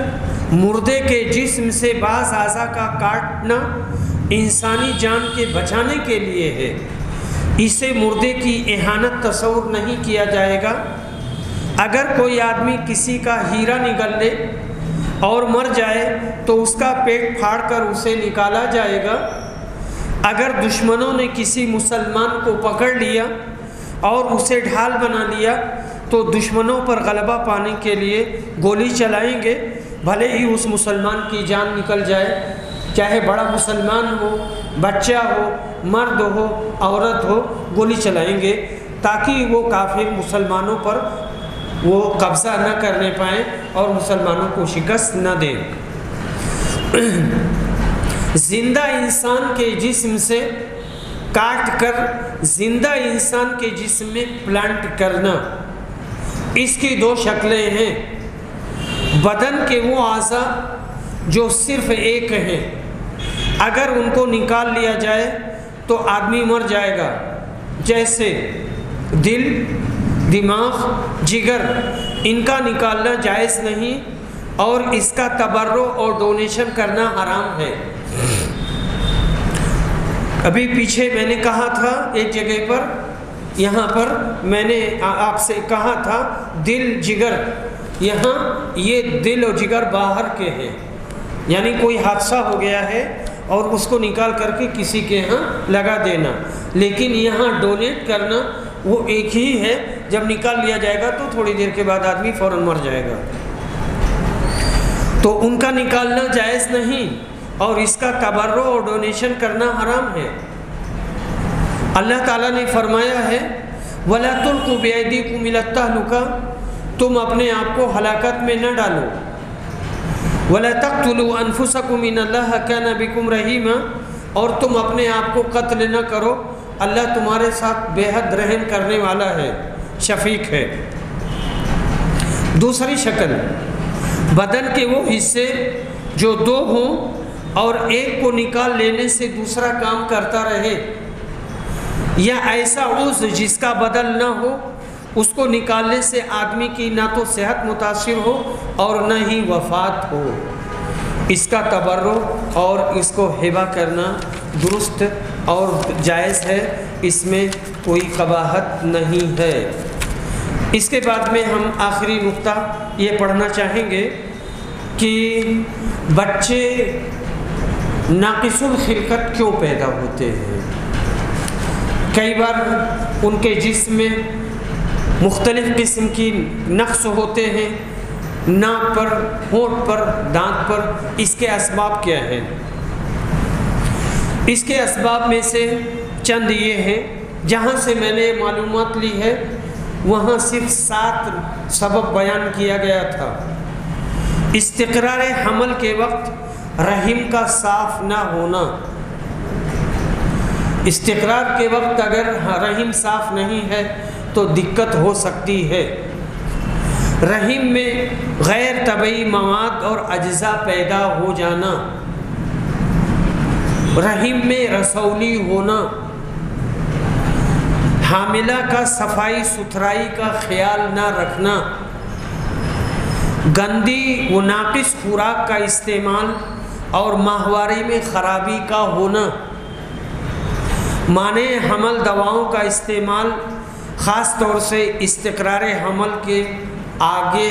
مردے کے جسم سے بعض اعضاء کا کاٹنا انسانی جان کے بچانے کے لیے ہے، اسے مردے کی اہانت تصور نہیں کیا جائے گا۔ اگر کوئی آدمی کسی کا ہیرا نگل لے اور مر جائے تو اس کا پیٹ پھاڑ کر اسے نکالا جائے گا۔ اگر دشمنوں نے کسی مسلمان کو پکڑ لیا اور اسے ڈھال بنا لیا تو دشمنوں پر غلبہ پانے کے لیے گولی چلائیں گے، بھلے ہی اس مسلمان کی جان نکل جائے، چاہے بڑا مسلمان ہو، بچہ ہو، مرد ہو، عورت ہو، گولی چلائیں گے تاکہ وہ کافر مسلمانوں پر وہ قبضہ نہ کرنے پائیں اور مسلمانوں کو شکست نہ دیں۔ زندہ انسان کے جسم سے کاٹ کر زندہ انسان کے جسم میں پلانٹ کرنا، اس کی 2 شکلیں ہیں۔ بدن کے وہ اعضاء جو صرف ایک ہیں، اگر ان کو نکال لیا جائے تو آدمی مر جائے گا، جیسے دل، دماغ، جگر، ان کا نکالنا جائز نہیں اور اس کا تبرع اور ڈونیشن کرنا حرام ہے۔ ابھی پیچھے میں نے کہا تھا ایک جگہ پر، یہاں پر میں نے آپ سے کہا تھا دل، جگر، یہاں یہ دل اور جگر باہر کے ہیں، یعنی کوئی حادثہ ہو گیا ہے اور اس کو نکال کر کے کسی کے ہاں لگا دینا، لیکن یہاں ڈونیٹ کرنا وہ ایک ہی ہے، جب نکال لیا جائے گا تو تھوڑی دیر کے بعد آدمی فوراً مر جائے گا۔ تو ان کا نکالنا جائز نہیں، اور اس کا تبرع اور ڈونیشن کرنا حرام ہے۔ اللہ تعالیٰ نے فرمایا ہے وَلَا تُلْقُوا بِأَيْدِيكُمْ إِلَى التَّهْلُكَةِ، تم اپنے آپ کو ہلاکت میں نہ ڈالو۔ وَلَا تَقْتُلُوا أَنفُسَكُمْ إِنَّ اللَّهَ كَانَ بِكُمْ رَحِيمًا، اور تم اپنے آپ کو قتل نہ کرو، اللہ تمہارے ساتھ بے حد رحم کرنے والا ہے، شفیق ہے۔ دوسری شکل، بدن کے وہ حصے جو دو ہوں اور ایک کو نکال لینے سے دوسرا کام کرتا رہے، یا ایسا عضو جس کا بدل نہ ہو، اس کو نکالنے سے آدمی کی نہ تو صحت متاثر ہو اور نہ ہی وفات ہو، اس کا تبرع اور اس کو ہبہ کرنا درست اور جائز ہے، اس میں کوئی قباحت نہیں ہے۔ اس کے بعد میں ہم آخری نقطہ یہ پڑھنا چاہیں گے کہ بچے ناقص الخلقت کیوں پیدا ہوتے ہیں۔ کئی بار ان کے جسم میں مختلف قسم کی نقص ہوتے ہیں، ناک پر، ہونٹ پر، دانت پر۔ اس کے اسباب کیا ہیں؟ اس کے اسباب میں سے چند یہ ہیں، جہاں سے میں نے معلومات لی ہے وہاں صرف 7 سبب بیان کیا گیا تھا۔ استقرار حمل کے وقت رحم کا صاف نہ ہونا، استقرار کے وقت اگر رحم صاف نہیں ہے تو دقت ہو سکتی ہے۔ رحم میں غیر طبعی مواد اور اجزاء پیدا ہو جانا، رحم میں رسولی ہونا، حاملہ کا صفائی ستھرائی کا خیال نہ رکھنا، گندی و ناقص خوراک کا استعمال اور ماہواری میں خرابی کا ہونا، مانع حمل دواؤں کا استعمال، خاص طور سے استقرار حمل کے آگے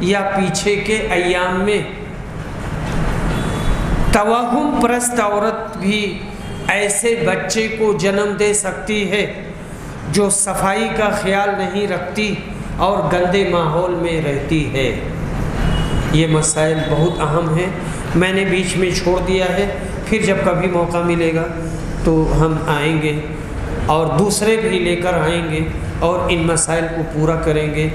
یا پیچھے کے ایام میں۔ توہم پرست عورت بھی ایسے بچے کو جنم دے سکتی ہے جو صفائی کا خیال نہیں رکھتی اور گندے ماحول میں رہتی ہے۔ یہ مسائل بہت اہم ہیں، میں نے بیچ میں چھوڑ دیا ہے، پھر جب کبھی موقع ملے گا تو ہم آئیں گے اور دوسرے بھی لے کر آئیں گے اور ان مسائل کو پورا کریں گے۔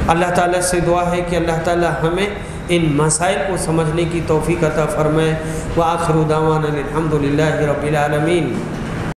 اللہ تعالیٰ سے دعا ہے کہ اللہ تعالیٰ ہمیں ان مسائل کو سمجھنے کی توفیق عطا فرمائے۔ وآخر دعوانا الحمد للہ رب العالمین۔